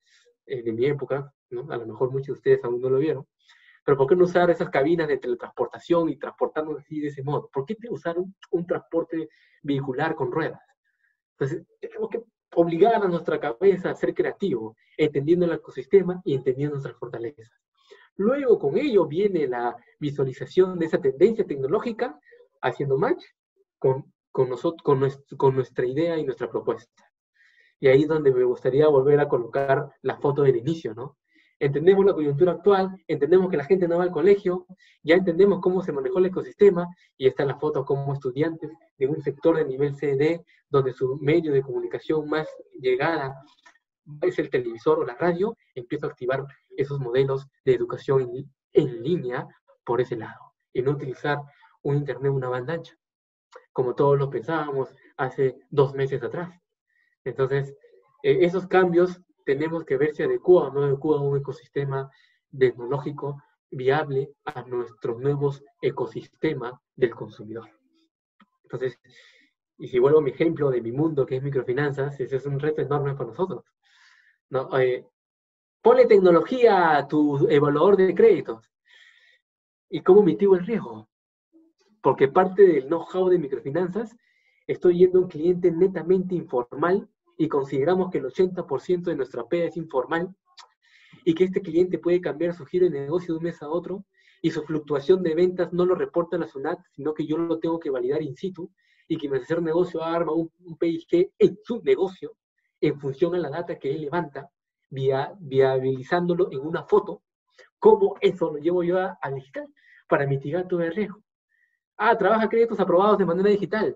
de mi época, ¿no? A lo mejor muchos de ustedes aún no lo vieron, pero ¿por qué no usar esas cabinas de teletransportación y transportarnos así de ese modo? ¿Por qué usar un transporte vehicular con ruedas? Entonces, tenemos que obligar a nuestra cabeza a ser creativo, entendiendo el ecosistema y entendiendo nuestras fortalezas. Luego, con ello viene la visualización de esa tendencia tecnológica, haciendo match con nuestra idea y nuestra propuesta. Y ahí es donde me gustaría volver a colocar la foto del inicio, ¿no? Entendemos la coyuntura actual, entendemos que la gente no va al colegio, ya entendemos cómo se manejó el ecosistema, y está la foto como estudiantes de un sector de nivel CD, donde su medio de comunicación más llegada es el televisor o la radio, empiezo a activar esos modelos de educación en línea por ese lado, y no utilizar un internet, una banda ancha, como todos lo pensábamos hace 2 meses atrás. Entonces, esos cambios tenemos que ver si adecua o no adecua un ecosistema tecnológico viable a nuestros nuevos ecosistemas del consumidor. Entonces, y si vuelvo a mi ejemplo de mi mundo, que es microfinanzas, ese es un reto enorme para nosotros, ¿no? Ponle tecnología a tu evaluador de créditos. ¿Y cómo mitigo el riesgo? Porque parte del know-how de microfinanzas, estoy yendo a un cliente netamente informal y consideramos que el 80% de nuestra PEA es informal y que este cliente puede cambiar su giro de negocio de un mes a otro y su fluctuación de ventas no lo reporta la SUNAT, sino que yo lo tengo que validar in situ y que mi asesor negocio arma un PIG en su negocio en función a la data que él levanta, viabilizándolo en una foto. ¿Cómo eso lo llevo yo a digital para mitigar todo el riesgo? Trabaja créditos aprobados de manera digital.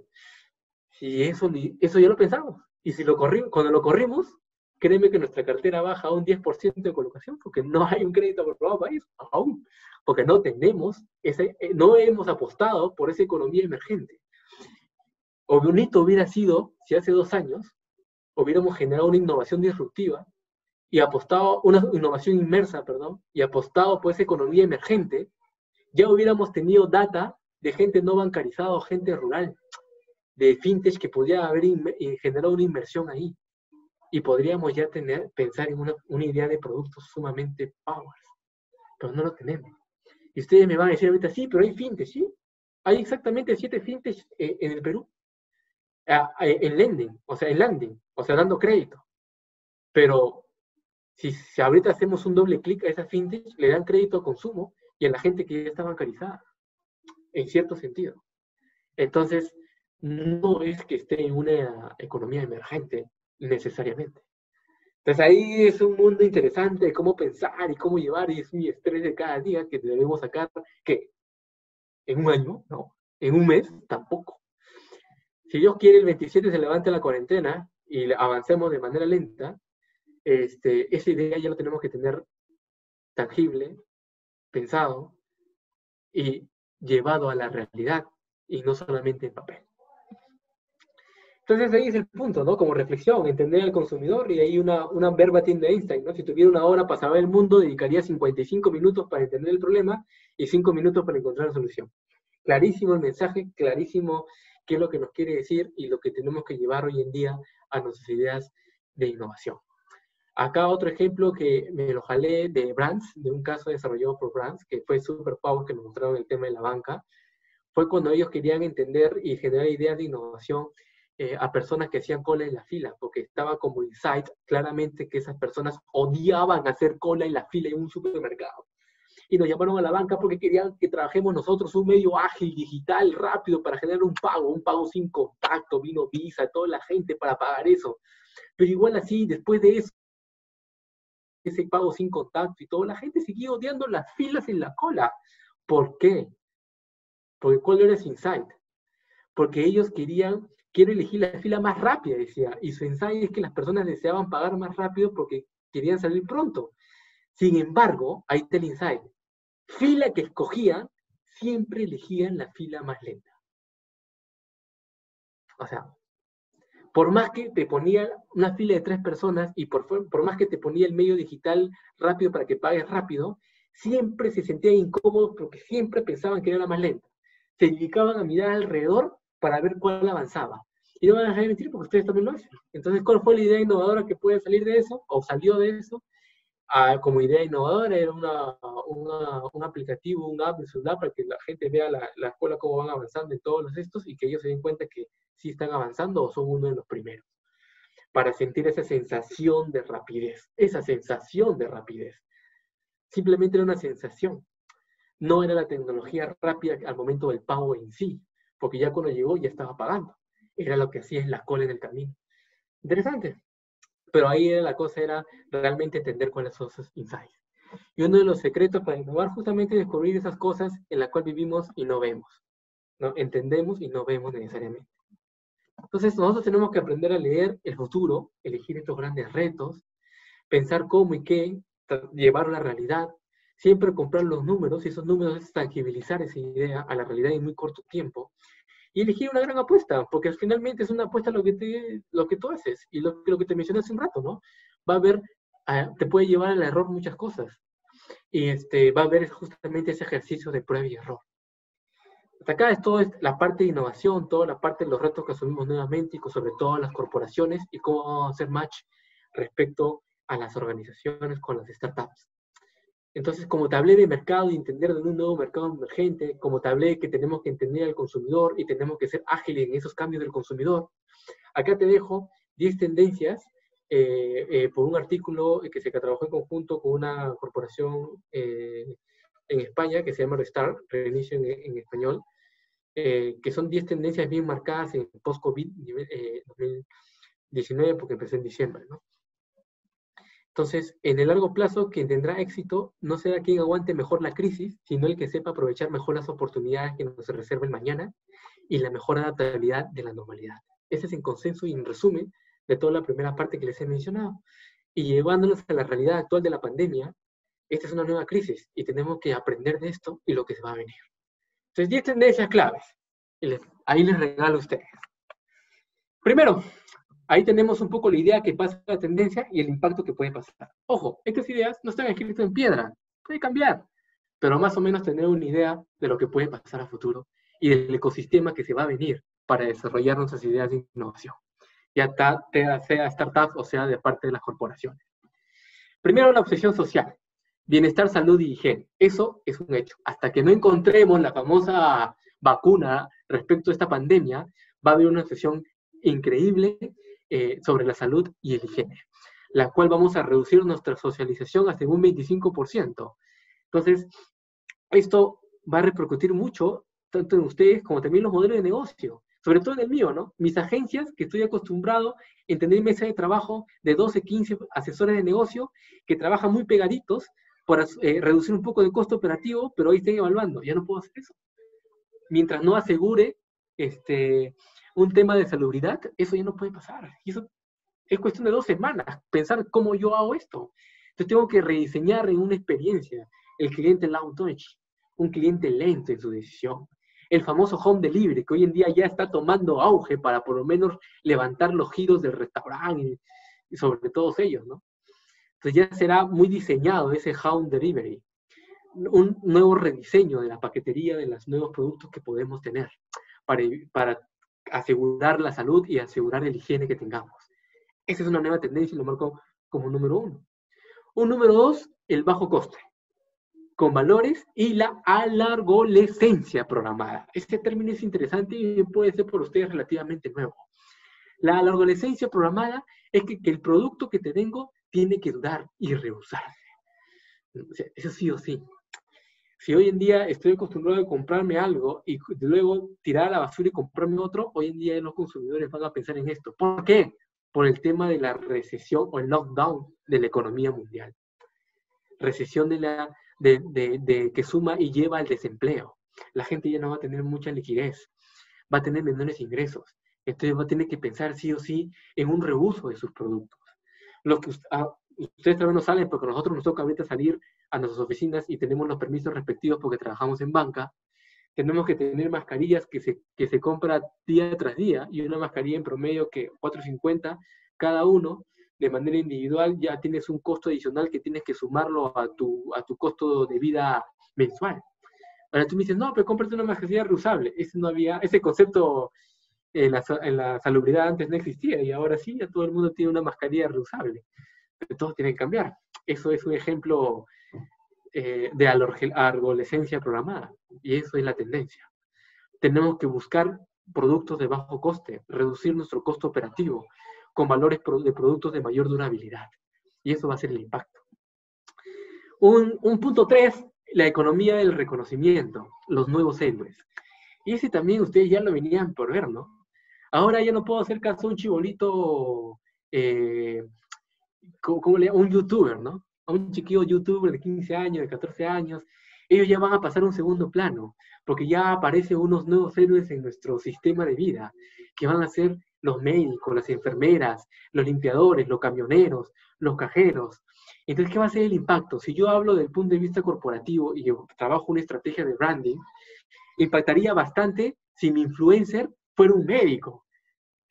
Si eso ya lo pensamos. Y si cuando lo corrimos, créeme que nuestra cartera baja a un 10% de colocación, porque no hay un crédito aprobado para eso, aún. Porque no hemos apostado por esa economía emergente. O bonito hubiera sido, si hace 2 años, hubiéramos generado una innovación disruptiva y apostado, una innovación inmersa, y apostado por esa economía emergente, ya hubiéramos tenido data de gente no bancarizada o gente rural, de fintech que podría haber generado una inversión ahí. Y podríamos ya pensar en una idea de productos sumamente power. Pero no lo tenemos. Y ustedes me van a decir ahorita, sí, pero hay fintech, ¿sí? Hay exactamente 7 fintech en el Perú. En lending, o sea, dando crédito. Pero si ahorita hacemos un doble clic a esa fintech, le dan crédito a consumo y a la gente que ya está bancarizada, en cierto sentido. Entonces, no es que esté en una economía emergente necesariamente. Entonces ahí es un mundo interesante de cómo pensar y cómo llevar, y es mi estrés de cada día que debemos sacar, que en un año, no, en un mes tampoco. Si Dios quiere el 27 se levante la cuarentena y avancemos de manera lenta, esa idea ya lo tenemos que tener tangible, pensado y llevado a la realidad y no solamente en papel. Entonces ahí es el punto, ¿no? Como reflexión, entender al consumidor, y ahí una verbatim de Einstein, ¿no? Si tuviera 1 hora para saber el mundo, dedicaría 55 minutos para entender el problema y 5 minutos para encontrar la solución. Clarísimo el mensaje, clarísimo qué es lo que nos quiere decir y lo que tenemos que llevar hoy en día a nuestras ideas de innovación. Acá otro ejemplo que me lo jalé de Brands, de un caso desarrollado por Brands, que fue Super Power, que nos mostraron el tema de la banca, fue cuando ellos querían entender y generar ideas de innovación a personas que hacían cola en la fila, porque estaba como insight claramente que esas personas odiaban hacer cola en la fila en un supermercado. Y nos llamaron a la banca porque querían que trabajemos nosotros un medio ágil, digital, rápido, para generar un pago sin contacto, vino Visa, toda la gente para pagar eso. Pero igual así, después de eso, ese pago sin contacto y todo, la gente seguía odiando las filas en la cola. ¿Por qué? Porque ¿cuál era ese insight? Porque ellos quiero elegir la fila más rápida, decía, y su insight es que las personas deseaban pagar más rápido porque querían salir pronto. Sin embargo, ahí está el insight. Fila que escogían, siempre elegían la fila más lenta. O sea, por más que te ponía una fila de 3 personas y por más que te ponía el medio digital rápido para que pagues rápido, siempre se sentían incómodos porque siempre pensaban que era la más lenta. Se dedicaban a mirar alrededor para ver cuál avanzaba. Y no van a dejar de mentir porque ustedes también lo hacen. Entonces, ¿cuál fue la idea innovadora que puede salir de eso? ¿O salió de eso? Como idea innovadora era un aplicativo, un app de celular para que la gente vea la escuela cómo van avanzando en todos los estos y que ellos se den cuenta que sí están avanzando o son uno de los primeros. Para sentir esa sensación de rapidez. Esa sensación de rapidez. Simplemente era una sensación. No era la tecnología rápida al momento del pago en sí, porque ya cuando llegó ya estaba pagando. Era lo que hacía en la cola en el camino. Interesante. Pero ahí la cosa era realmente entender cuáles son esos insights. Y uno de los secretos para innovar justamente es descubrir esas cosas en las cuales vivimos y no vemos. ¿No? Entendemos y no vemos necesariamente. Entonces nosotros tenemos que aprender a leer el futuro, elegir estos grandes retos, pensar cómo y qué, llevarlo a la realidad, siempre comprar los números, y esos números es tangibilizar esa idea a la realidad en muy corto tiempo, y elegir una gran apuesta, porque finalmente es una apuesta lo que tú haces, y lo que te mencioné hace un rato, ¿no? Va a haber, te puede llevar al error muchas cosas, y va a haber justamente ese ejercicio de prueba y error. Hasta acá es toda la parte de innovación, toda la parte de los retos que asumimos nuevamente, y sobre todo las corporaciones, y cómo vamos a hacer match respecto a las organizaciones con las startups. Entonces, como te hablé de mercado y entender de un nuevo mercado emergente, como te hablé que tenemos que entender al consumidor y tenemos que ser ágiles en esos cambios del consumidor, acá te dejo 10 tendencias por un artículo que se trabajó en conjunto con una corporación en España que se llama Restart, reinicio en español, que son 10 tendencias bien marcadas en post-COVID 2019, porque empezó en diciembre, ¿no? Entonces, en el largo plazo, quien tendrá éxito no será quien aguante mejor la crisis, sino el que sepa aprovechar mejor las oportunidades que nos reserva el mañana y la mejor adaptabilidad de la normalidad. Ese es en consenso y en resumen de toda la primera parte que les he mencionado. Y llevándonos a la realidad actual de la pandemia, esta es una nueva crisis y tenemos que aprender de esto y lo que se va a venir. Entonces, 10 tendencias claves. Ahí les regalo a ustedes. Primero, ahí tenemos un poco la idea que pasa la tendencia y el impacto que puede pasar. Ojo, estas ideas no están escritas en piedra, puede cambiar, pero más o menos tener una idea de lo que puede pasar a futuro y del ecosistema que se va a venir para desarrollar nuestras ideas de innovación, ya sea startups o sea de parte de las corporaciones. Primero, la obsesión social. Bienestar, salud y higiene. Eso es un hecho. Hasta que no encontremos la famosa vacuna respecto a esta pandemia, va a haber una obsesión increíble sobre la salud y el higiene, la cual vamos a reducir nuestra socialización hasta un 25%. Entonces, esto va a repercutir mucho, tanto en ustedes como también en los modelos de negocio, sobre todo en el mío, ¿no? Mis agencias, que estoy acostumbrado a tener mesas de trabajo de 12, 15 asesores de negocio que trabajan muy pegaditos para reducir un poco de costo operativo, pero hoy estoy evaluando, ya no puedo hacer eso. Mientras no asegure un tema de salubridad, eso ya no puede pasar. Y eso es cuestión de 2 semanas, pensar cómo yo hago esto. Entonces tengo que rediseñar en una experiencia el cliente low touch, un cliente lento en su decisión. El famoso home delivery, que hoy en día ya está tomando auge para por lo menos levantar los giros del restaurante y sobre todos ellos, ¿no? Entonces ya será muy diseñado ese home delivery. Un nuevo rediseño de la paquetería de los nuevos productos que podemos tener para asegurar la salud y asegurar el higiene que tengamos. Esa es una nueva tendencia y lo marco como número 1. Un número 2, el bajo coste, con valores y la alargolescencia programada. Este término es interesante y puede ser por ustedes relativamente nuevo. La alargolescencia programada es que el producto que te tengo tiene que durar y reusarse. O sea, eso sí o sí. Si hoy en día estoy acostumbrado a comprarme algo y luego tirar a la basura y comprarme otro, hoy en día los consumidores van a pensar en esto. ¿Por qué? Por el tema de la recesión o el lockdown de la economía mundial. Recesión que suma y lleva al desempleo. La gente ya no va a tener mucha liquidez, va a tener menores ingresos. Entonces va a tener que pensar sí o sí en un reuso de sus productos. ustedes todavía no salen porque a nosotros nos toca ahorita salir a nuestras oficinas y tenemos los permisos respectivos porque trabajamos en banca. Tenemos que tener mascarillas que se compra día tras día, y una mascarilla en promedio que $4.50 cada uno, de manera individual, ya tienes un costo adicional que tienes que sumarlo a tu costo de vida mensual. Ahora tú me dices, no, pero cómprate una mascarilla reusable. Ese concepto en la salubridad antes no existía, y ahora sí, ya todo el mundo tiene una mascarilla reusable. Pero todos tienen que cambiar. Eso es un ejemplo de arborescencia programada, y eso es la tendencia. Tenemos que buscar productos de bajo coste, reducir nuestro costo operativo con valores de productos de mayor durabilidad, y eso va a ser el impacto. Un punto 3, la economía del reconocimiento, los nuevos héroes. Y ese también ustedes ya lo venían por ver, ¿no? Ahora ya no puedo hacer caso a un chibolito, un youtuber, ¿no? A un chiquillo youtuber de 15 años, de 14 años, ellos ya van a pasar a un segundo plano, porque ya aparecen unos nuevos héroes en nuestro sistema de vida, que van a ser los médicos, las enfermeras, los limpiadores, los camioneros, los cajeros. Entonces, ¿qué va a ser el impacto? Si yo hablo del punto de vista corporativo y yo trabajo una estrategia de branding, impactaría bastante si mi influencer fuera un médico,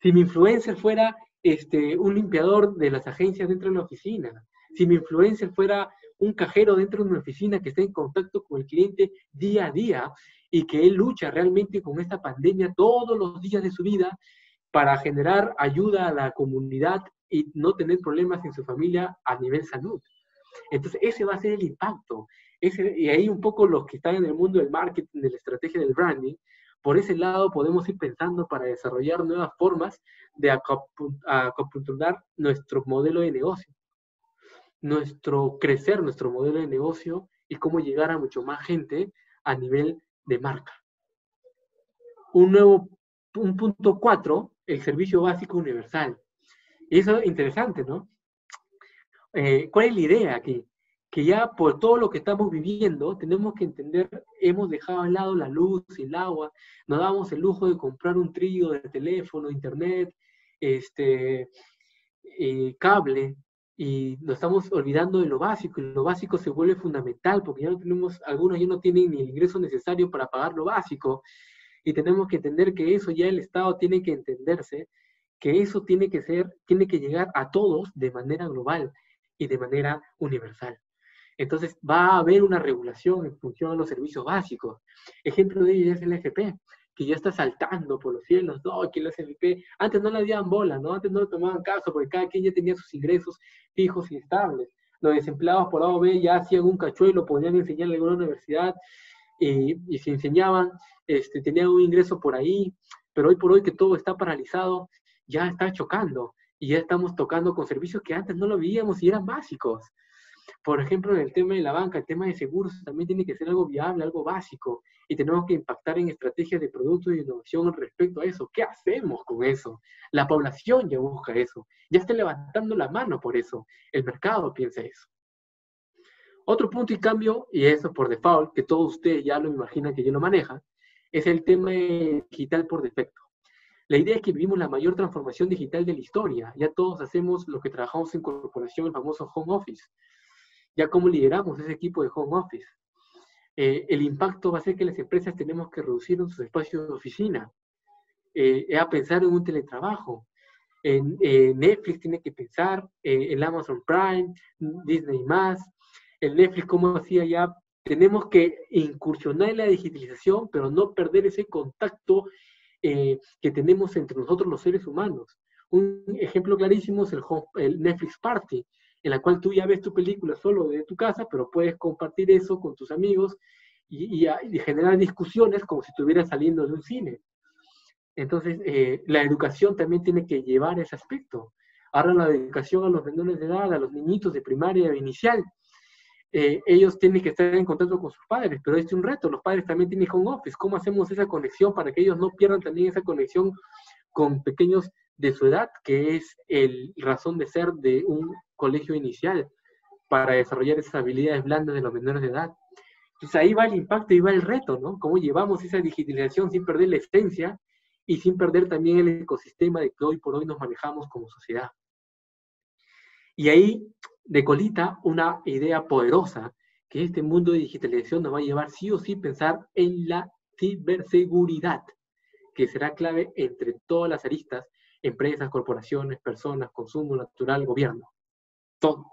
si mi influencer fuera un limpiador de las agencias dentro de la oficina, si mi influencer fuera un cajero dentro de una oficina que esté en contacto con el cliente día a día y que él lucha realmente con esta pandemia todos los días de su vida para generar ayuda a la comunidad y no tener problemas en su familia a nivel salud. Entonces, ese va a ser el impacto. Y ahí un poco los que están en el mundo del marketing, de la estrategia del branding, por ese lado podemos ir pensando para desarrollar nuevas formas de apuntalar nuestro modelo de negocio, crecer nuestro modelo de negocio y cómo llegar a mucho más gente a nivel de marca. Un punto 4, el servicio básico universal. Y eso es interesante, ¿no? ¿Cuál es la idea aquí? Que ya por todo lo que estamos viviendo, tenemos que entender, hemos dejado al lado la luz y el agua, nos damos el lujo de comprar un trío de teléfono, internet, cable, y nos estamos olvidando de lo básico, y lo básico se vuelve fundamental, porque ya no tenemos, algunos ya no tienen ni el ingreso necesario para pagar lo básico, y tenemos que entender que eso ya el Estado tiene que entenderse, que eso tiene que llegar a todos de manera global y de manera universal. Entonces va a haber una regulación en función a los servicios básicos. Ejemplo de ello es el AFP, que ya está saltando por los cielos, no, que el AFP, antes no le daban bola, ¿no? Antes no le tomaban caso, porque cada quien ya tenía sus ingresos fijos y estables. Los desempleados por A o B ya hacían un cachuelo, podían enseñarle en una universidad, y si enseñaban, tenían un ingreso por ahí, pero hoy por hoy que todo está paralizado, ya está chocando, y ya estamos tocando con servicios que antes no lo veíamos y eran básicos. Por ejemplo, en el tema de la banca, el tema de seguros también tiene que ser algo viable, algo básico, y tenemos que impactar en estrategias de producto y innovación respecto a eso. ¿Qué hacemos con eso? La población ya busca eso, ya está levantando la mano por eso, el mercado piensa eso. Otro punto y cambio, y eso por default, que todos ustedes ya lo imaginan que ya lo manejan, es el tema digital por defecto. La idea es que vivimos la mayor transformación digital de la historia. Ya todos hacemos lo que trabajamos en corporación, el famoso home office. Ya cómo lideramos ese equipo de home office. El impacto va a ser que las empresas tenemos que reducir sus espacios de oficina, a pensar en un teletrabajo. Netflix tiene que pensar, el Amazon Prime, Disney+, el Netflix, como hacía ya, tenemos que incursionar en la digitalización, pero no perder ese contacto que tenemos entre nosotros los seres humanos. Un ejemplo clarísimo es el Netflix Party, en la cual tú ya ves tu película solo de tu casa, pero puedes compartir eso con tus amigos y generar discusiones como si estuvieras saliendo de un cine. Entonces, la educación también tiene que llevar ese aspecto. Ahora la educación a los menores de edad, a los niñitos de primaria inicial, ellos tienen que estar en contacto con sus padres, pero es un reto, los padres también tienen home office. ¿Cómo hacemos esa conexión para que ellos no pierdan también esa conexión con pequeños de su edad, que es el razón de ser de un colegio inicial para desarrollar esas habilidades blandas de los menores de edad? Entonces ahí va el impacto y va el reto, ¿no? Cómo llevamos esa digitalización sin perder la esencia y sin perder también el ecosistema de que hoy por hoy nos manejamos como sociedad. Y ahí de colita una idea poderosa, que este mundo de digitalización nos va a llevar sí o sí a pensar en la ciberseguridad, que será clave entre todas las aristas, empresas, corporaciones, personas, consumo natural, gobierno, todo.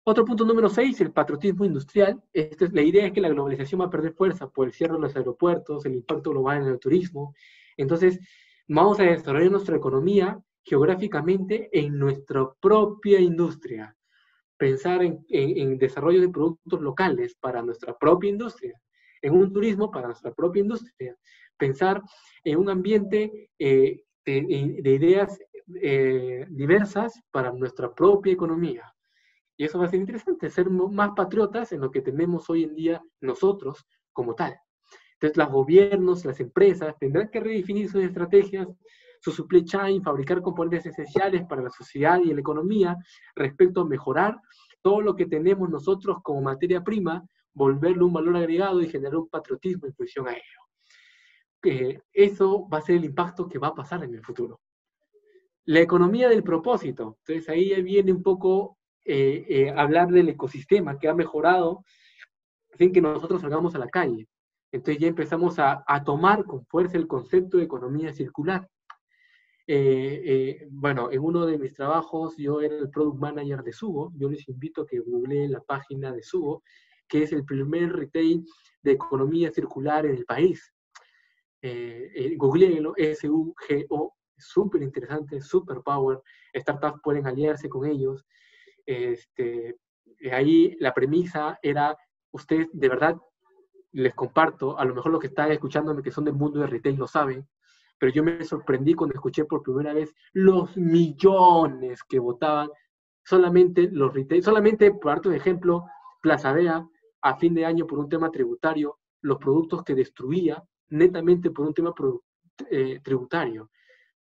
Otro punto número 6, el patriotismo industrial. La idea es que la globalización va a perder fuerza por el cierre de los aeropuertos, el impacto global en el turismo. Entonces, vamos a desarrollar nuestra economía geográficamente en nuestra propia industria. Pensar en desarrollo de productos locales para nuestra propia industria, en un turismo para nuestra propia industria, pensar en un ambiente de ideas diversas para nuestra propia economía. Y eso va a ser interesante, ser más patriotas en lo que tenemos hoy en día nosotros como tal. Entonces, los gobiernos, las empresas tendrán que redefinir sus estrategias, su supply chain, fabricar componentes esenciales para la sociedad y la economía respecto a mejorar todo lo que tenemos nosotros como materia prima, volverlo un valor agregado y generar un patriotismo en función a ello. Eso va a ser el impacto que va a pasar en el futuro. La economía del propósito. Entonces, ahí viene un poco hablar del ecosistema que ha mejorado sin que nosotros salgamos a la calle. Entonces ya empezamos a tomar con fuerza el concepto de economía circular. Bueno, en uno de mis trabajos yo era el Product Manager de Sugo. Yo les invito a que googleen la página de Sugo, que es el primer retail de economía circular en el país. Googleenlo, SUGO, súper interesante, super power. Startups pueden aliarse con ellos. Ahí la premisa era, ustedes de verdad, les comparto, a lo mejor los que están escuchándome que son del mundo de retail lo saben, pero yo me sorprendí cuando escuché por primera vez los millones que votaban solamente los retail, solamente, por darte un ejemplo, Plaza Vea, a fin de año por un tema tributario, los productos que destruía netamente por un tema tributario.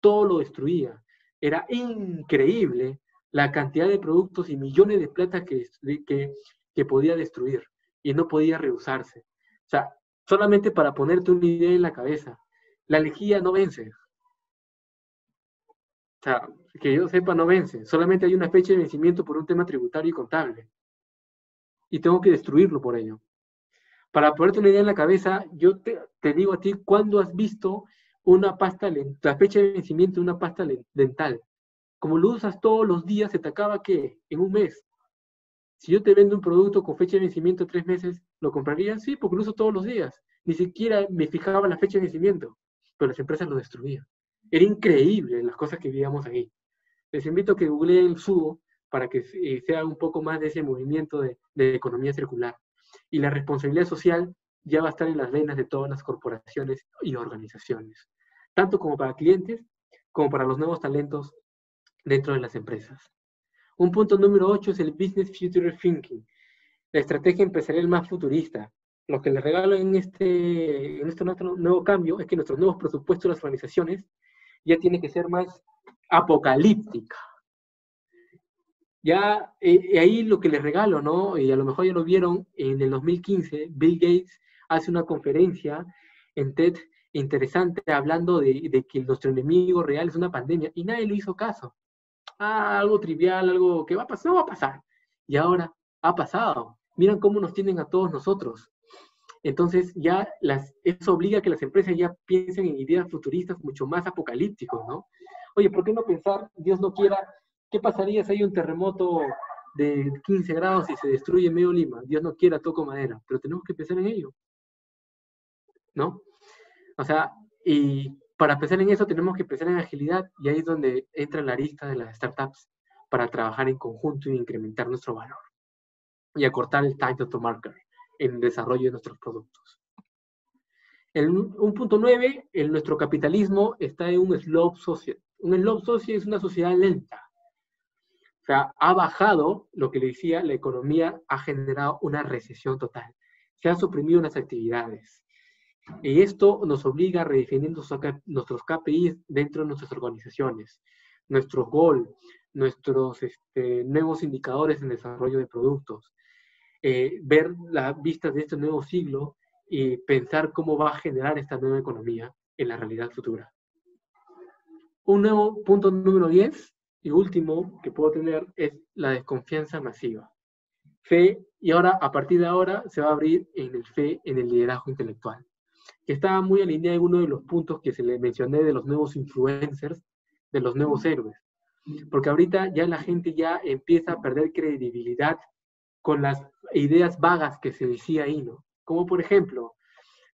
Todo lo destruía. Era increíble la cantidad de productos y millones de plata que podía destruir y no podía reusarse. O sea, solamente para ponerte una idea en la cabeza, la lejía no vence. O sea, que yo sepa, no vence. Solamente hay una fecha de vencimiento por un tema tributario y contable. Y tengo que destruirlo por ello. Para ponerte una idea en la cabeza, yo te digo a ti, ¿cuándo has visto una pasta, la fecha de vencimiento de una pasta dental? Como lo usas todos los días, ¿se te acaba qué? En un mes. Si yo te vendo un producto con fecha de vencimiento 3 meses, ¿lo comprarías? Sí, porque lo uso todos los días. Ni siquiera me fijaba la fecha de vencimiento, pero las empresas lo destruían. Era increíble las cosas que veíamos ahí. Les invito a que googleen el Sugo para que sea un poco más de ese movimiento de economía circular. Y la responsabilidad social ya va a estar en las venas de todas las corporaciones y organizaciones, tanto como para clientes, como para los nuevos talentos dentro de las empresas. Un punto número 8 es el Business Future Thinking, la estrategia empresarial más futurista. Lo que les regalo en este nuevo cambio es que nuestros nuevos presupuestos de las organizaciones ya tienen que ser más apocalíptica. Ya ahí lo que les regalo, ¿no? Y a lo mejor ya lo vieron en el 2015, Bill Gates hace una conferencia en TED interesante hablando de que nuestro enemigo real es una pandemia y nadie le hizo caso. Algo trivial, algo que va a pasar, no va a pasar. Y ahora ha pasado. Miren cómo nos tienen a todos nosotros. Entonces ya eso obliga a que las empresas ya piensen en ideas futuristas mucho más apocalípticos, ¿no? Oye, ¿por qué no pensar, Dios no quiera, qué pasaría si hay un terremoto de 15 grados y se destruye medio Lima? Dios no quiera, toco madera, pero tenemos que pensar en ello, ¿no? O sea, y para pensar en eso tenemos que pensar en agilidad, y ahí es donde entra la arista de las startups para trabajar en conjunto y incrementar nuestro valor y acortar el time to market en el desarrollo de nuestros productos. Un punto 9, nuestro capitalismo está en un slope social. Un slope social es una sociedad lenta. O sea, ha bajado, lo que le decía, la economía ha generado una recesión total. Se han suprimido las actividades. Y esto nos obliga a redefinir nuestros KPIs dentro de nuestras organizaciones, nuestros goals, nuestros nuevos indicadores en desarrollo de productos, ver las vistas de este nuevo siglo y pensar cómo va a generar esta nueva economía en la realidad futura. Un nuevo punto número 10 y último que puedo tener es la desconfianza masiva. Fe, y ahora, a partir de ahora, se va a abrir en el fe en el liderazgo intelectual, que estaba muy alineado en uno de los puntos que se le mencioné de los nuevos influencers, de los nuevos héroes. Porque ahorita ya la gente ya empieza a perder credibilidad con las ideas vagas que se decía ahí, ¿no? Como por ejemplo,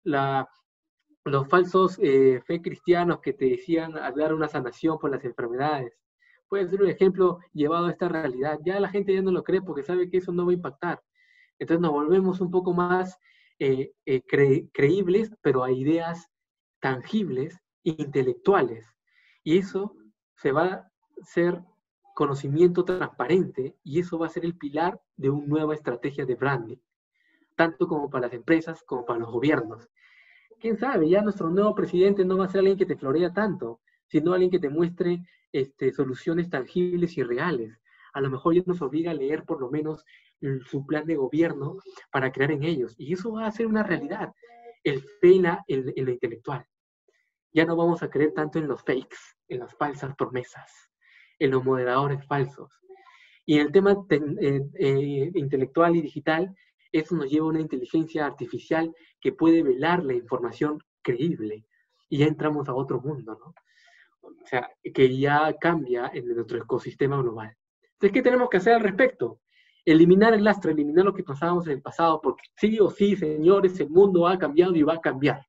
los falsos fe cristianos que te decían dar una sanación por las enfermedades. Puede ser un ejemplo llevado a esta realidad. Ya la gente ya no lo cree porque sabe que eso no va a impactar. Entonces nos volvemos un poco más creíbles, pero a ideas tangibles, intelectuales. Y eso se va a ser conocimiento transparente y eso va a ser el pilar de una nueva estrategia de branding, tanto como para las empresas como para los gobiernos. ¿Quién sabe? Ya nuestro nuevo presidente no va a ser alguien que te florea tanto, sino alguien que te muestre soluciones tangibles y reales. A lo mejor ya nos obliga a leer por lo menos su plan de gobierno para crear en ellos. Y eso va a ser una realidad. El fe en lo intelectual. Ya no vamos a creer tanto en los fakes, en las falsas promesas, en los moderadores falsos. Y en el tema intelectual y digital, eso nos lleva a una inteligencia artificial que puede velar la información creíble. Y ya entramos a otro mundo, ¿no? O sea, que ya cambia en nuestro ecosistema global. Entonces, ¿qué tenemos que hacer al respecto? Eliminar el lastre, eliminar lo que pasábamos en el pasado, porque sí o sí, señores, el mundo ha cambiado y va a cambiar.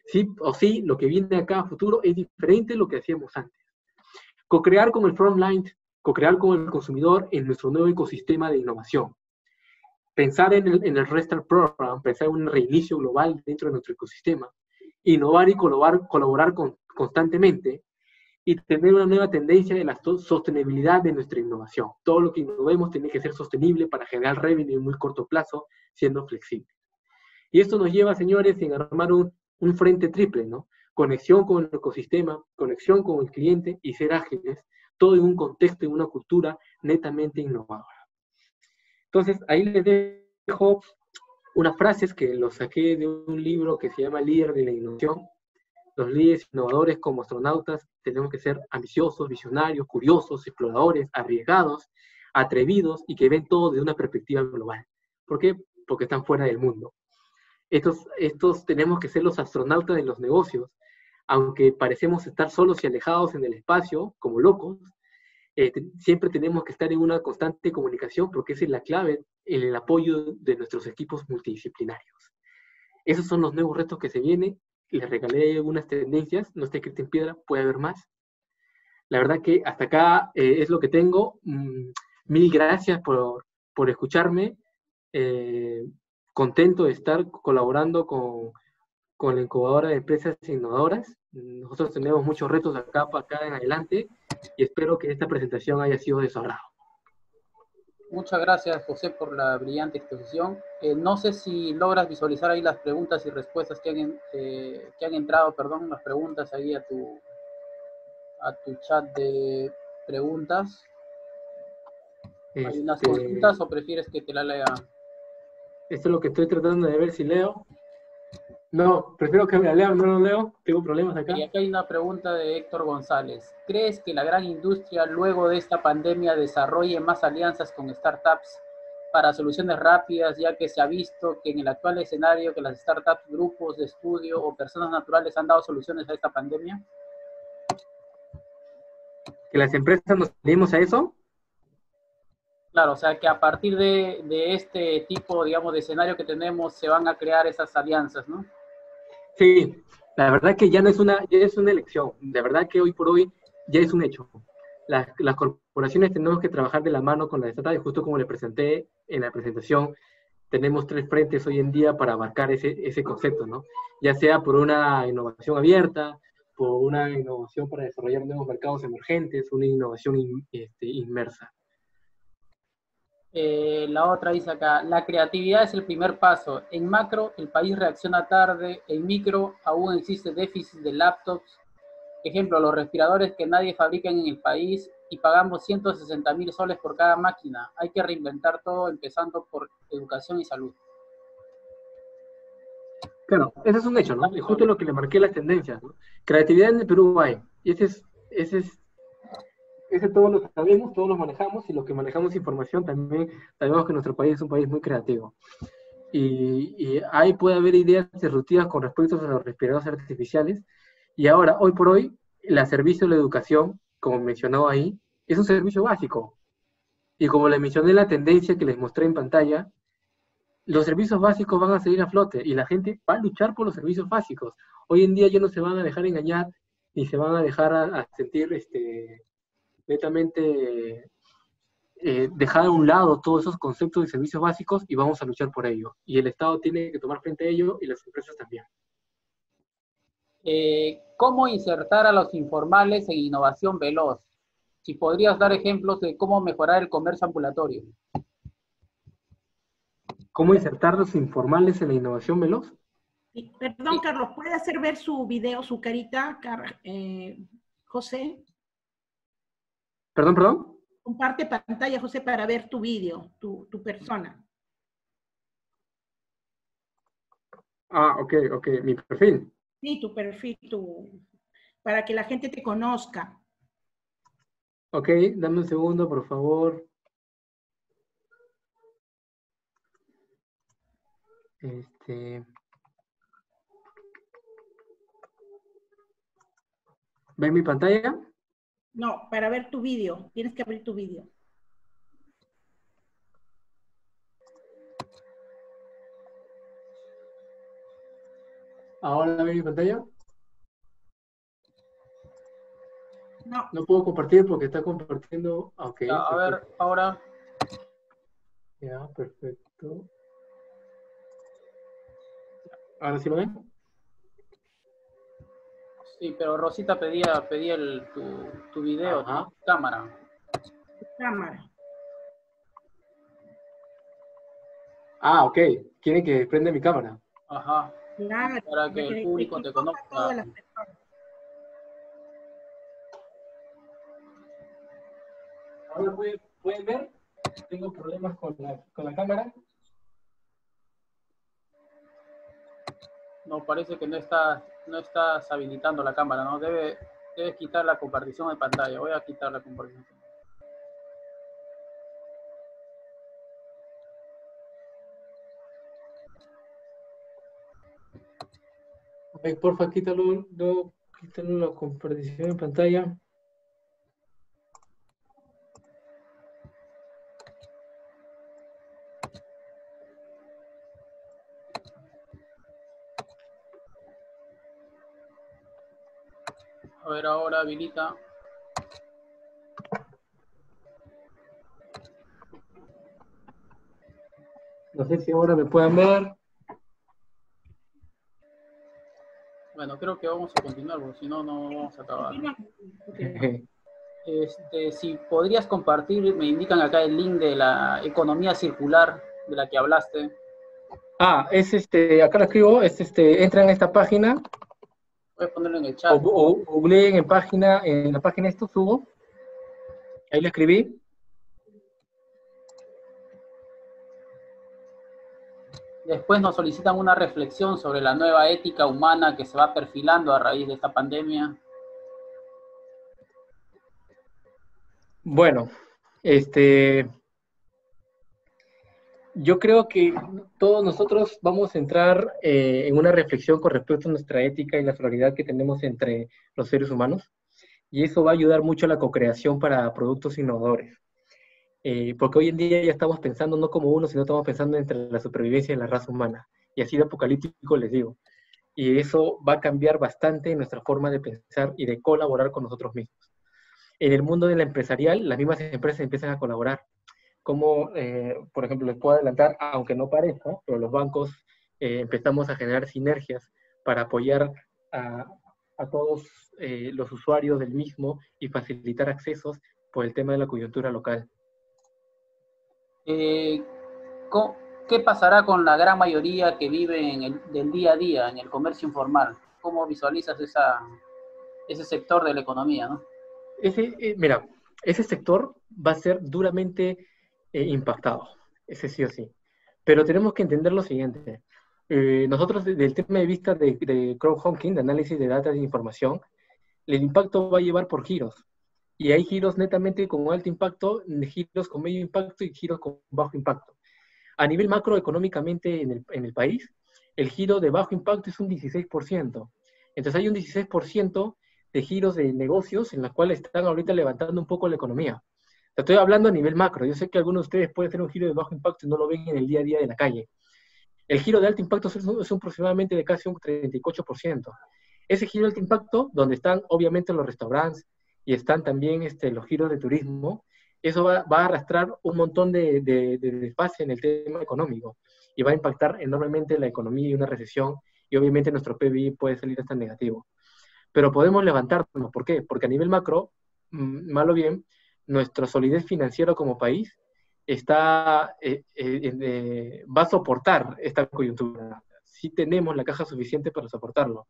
Sí o sí, lo que viene acá a futuro es diferente de lo que hacíamos antes. Co-crear con el frontline, co-crear con el consumidor en nuestro nuevo ecosistema de innovación. Pensar en el Restart Program, pensar en un reinicio global dentro de nuestro ecosistema. Innovar y colaborar constantemente y tener una nueva tendencia de la sostenibilidad de nuestra innovación. Todo lo que innovemos tiene que ser sostenible para generar revenue en muy corto plazo, siendo flexible. Y esto nos lleva, señores, en armar un frente triple, ¿no? Conexión con el ecosistema, conexión con el cliente y ser ágiles, todo en un contexto y una cultura netamente innovadora. Entonces, ahí les dejo unas frases que los saqué de un libro que se llama Líder de la Innovación. Los líderes innovadores como astronautas tenemos que ser ambiciosos, visionarios, curiosos, exploradores, arriesgados, atrevidos y que ven todo desde una perspectiva global. ¿Por qué? Porque están fuera del mundo. Estos tenemos que ser los astronautas de los negocios, aunque parecemos estar solos y alejados en el espacio, como locos, siempre tenemos que estar en una constante comunicación porque esa es la clave en el apoyo de nuestros equipos multidisciplinarios. Esos son los nuevos retos que se vienen. Les regalé algunas tendencias, no está escrito en piedra, puede haber más. La verdad que hasta acá es lo que tengo. Mil gracias por escucharme. Contento de estar colaborando con la incubadora de empresas innovadoras. Nosotros tenemos muchos retos acá en adelante y espero que esta presentación haya sido de su agrado. Muchas gracias, José, por la brillante exposición. No sé si logras visualizar ahí las preguntas y respuestas que han entrado, perdón, las preguntas ahí a tu chat de preguntas. ¿Hay unas consultas o prefieres que te la lea? Esto es lo que estoy tratando de ver si leo. No, prefiero que me la lean, no lo leo. Tengo problemas acá. Y acá hay una pregunta de Héctor González. ¿Crees que la gran industria luego de esta pandemia desarrolle más alianzas con startups para soluciones rápidas, ya que se ha visto que en el actual escenario que las startups, grupos de estudio o personas naturales han dado soluciones a esta pandemia? ¿Que las empresas nos salimos a eso? Claro, o sea que a partir de este tipo, digamos, de escenario que tenemos, se van a crear esas alianzas, ¿no? Sí, la verdad que ya es una elección. De verdad que hoy por hoy ya es un hecho. Las corporaciones tenemos que trabajar de la mano con las startups, justo como le presenté en la presentación, tenemos 3 frentes hoy en día para abarcar ese concepto, ¿no? Ya sea por una innovación abierta, por una innovación para desarrollar nuevos mercados emergentes, una innovación inmersa. La otra dice acá, la creatividad es el primer paso. En macro, el país reacciona tarde. En micro, aún existe déficit de laptops. Ejemplo, los respiradores que nadie fabrica en el país y pagamos 160.000 soles por cada máquina. Hay que reinventar todo, empezando por educación y salud. Claro, ese es un hecho, ¿no? Y justo lo que le marqué las tendencias, ¿no? Creatividad en el Perú hay. Y ese ese todos lo sabemos, todos lo manejamos, y los que manejamos información también sabemos que nuestro país es un país muy creativo. Y ahí puede haber ideas disruptivas con respecto a los respiradores artificiales. Y ahora, hoy por hoy, el servicio de la educación, como mencionaba ahí, es un servicio básico. Y como les mencioné la tendencia que les mostré en pantalla, los servicios básicos van a seguir a flote y la gente va a luchar por los servicios básicos. Hoy en día ya no se van a dejar engañar ni se van a dejar a sentir netamente dejar a un lado todos esos conceptos de servicios básicos y vamos a luchar por ello. Y el Estado tiene que tomar frente a ello y las empresas también. ¿Cómo insertar a los informales en innovación veloz? Si podrías dar ejemplos de cómo mejorar el comercio ambulatorio. ¿Cómo insertar los informales en la innovación veloz? Sí, perdón, Carlos, ¿puede hacer ver su video, su carita, José? ¿Perdón? Comparte pantalla, José, para ver tu video, tu persona. Ah, ok, mi perfil. Sí, tu perfil, para que la gente te conozca. Ok, dame un segundo, por favor. ¿Ven mi pantalla? No, para ver tu video. Tienes que abrir tu video. ¿Ahora ven mi pantalla? No. No puedo compartir porque está compartiendo. Okay, ya, a ver, ahora. Ya, perfecto. ¿Ahora sí lo ven? Sí, pero Rosita pedía tu video, tu cámara. Cámara. Ah, ok. Quieren que prenda mi cámara. Ajá. Claro, para que el público te conozca. Ahora pueden ver. Tengo problemas con la cámara. No, parece que no estás habilitando la cámara, ¿no? Debes quitar la compartición de pantalla. Voy a quitar la compartición. Ay, porfa, quítalo la compartición de pantalla. A ver, ahora habilita. No sé si ahora me pueden ver. Bueno, creo que vamos a continuar, porque si no, no vamos a acabar. Si podrías compartir, me indican acá el link de la economía circular de la que hablaste. Ah, acá lo escribo, entra en esta página. Puedes ponerlo en el chat. O googleen en la página esto, subo. Ahí lo escribí. Después nos solicitan una reflexión sobre la nueva ética humana que se va perfilando a raíz de esta pandemia. Bueno, yo creo que todos nosotros vamos a entrar en una reflexión con respecto a nuestra ética y la solidaridad que tenemos entre los seres humanos, y eso va a ayudar mucho a la co-creación para productos innovadores. Porque hoy en día ya estamos pensando no como uno, sino estamos pensando entre la supervivencia de la raza humana, y así de apocalíptico les digo. Y eso va a cambiar bastante nuestra forma de pensar y de colaborar con nosotros mismos. En el mundo de la empresarial, las mismas empresas empiezan a colaborar. Como, por ejemplo, les puedo adelantar, aunque no parezca, pero los bancos empezamos a generar sinergias para apoyar a todos los usuarios del mismo y facilitar accesos por el tema de la coyuntura local. ¿Qué pasará con la gran mayoría que vive del día a día, en el comercio informal? ¿Cómo visualizas ese sector de la economía, ¿no? Mira, ese sector va a ser duramente impactado, ese sí o sí. Pero tenemos que entender lo siguiente. Nosotros, desde el tema de vista de crowdhunking, de análisis de datos de información, el impacto va a llevar por giros. Y hay giros netamente con alto impacto, giros con medio impacto y giros con bajo impacto. A nivel macroeconómicamente en el país, el giro de bajo impacto es un 16%. Entonces hay un 16% de giros de negocios en los cuales están ahorita levantando un poco la economía. Estoy hablando a nivel macro. Yo sé que algunos de ustedes pueden hacer un giro de bajo impacto y no lo ven en el día a día de la calle. El giro de alto impacto es aproximadamente de casi un 38%. Ese giro de alto impacto, donde están obviamente los restaurantes y están también los giros de turismo, eso va a arrastrar un montón de desfase en el tema económico y va a impactar enormemente la economía y una recesión, y obviamente nuestro PBI puede salir hasta negativo. Pero podemos levantarnos. ¿Por qué? Porque a nivel macro, mal o bien, nuestra solidez financiera como país va a soportar esta coyuntura. Sí tenemos la caja suficiente para soportarlo.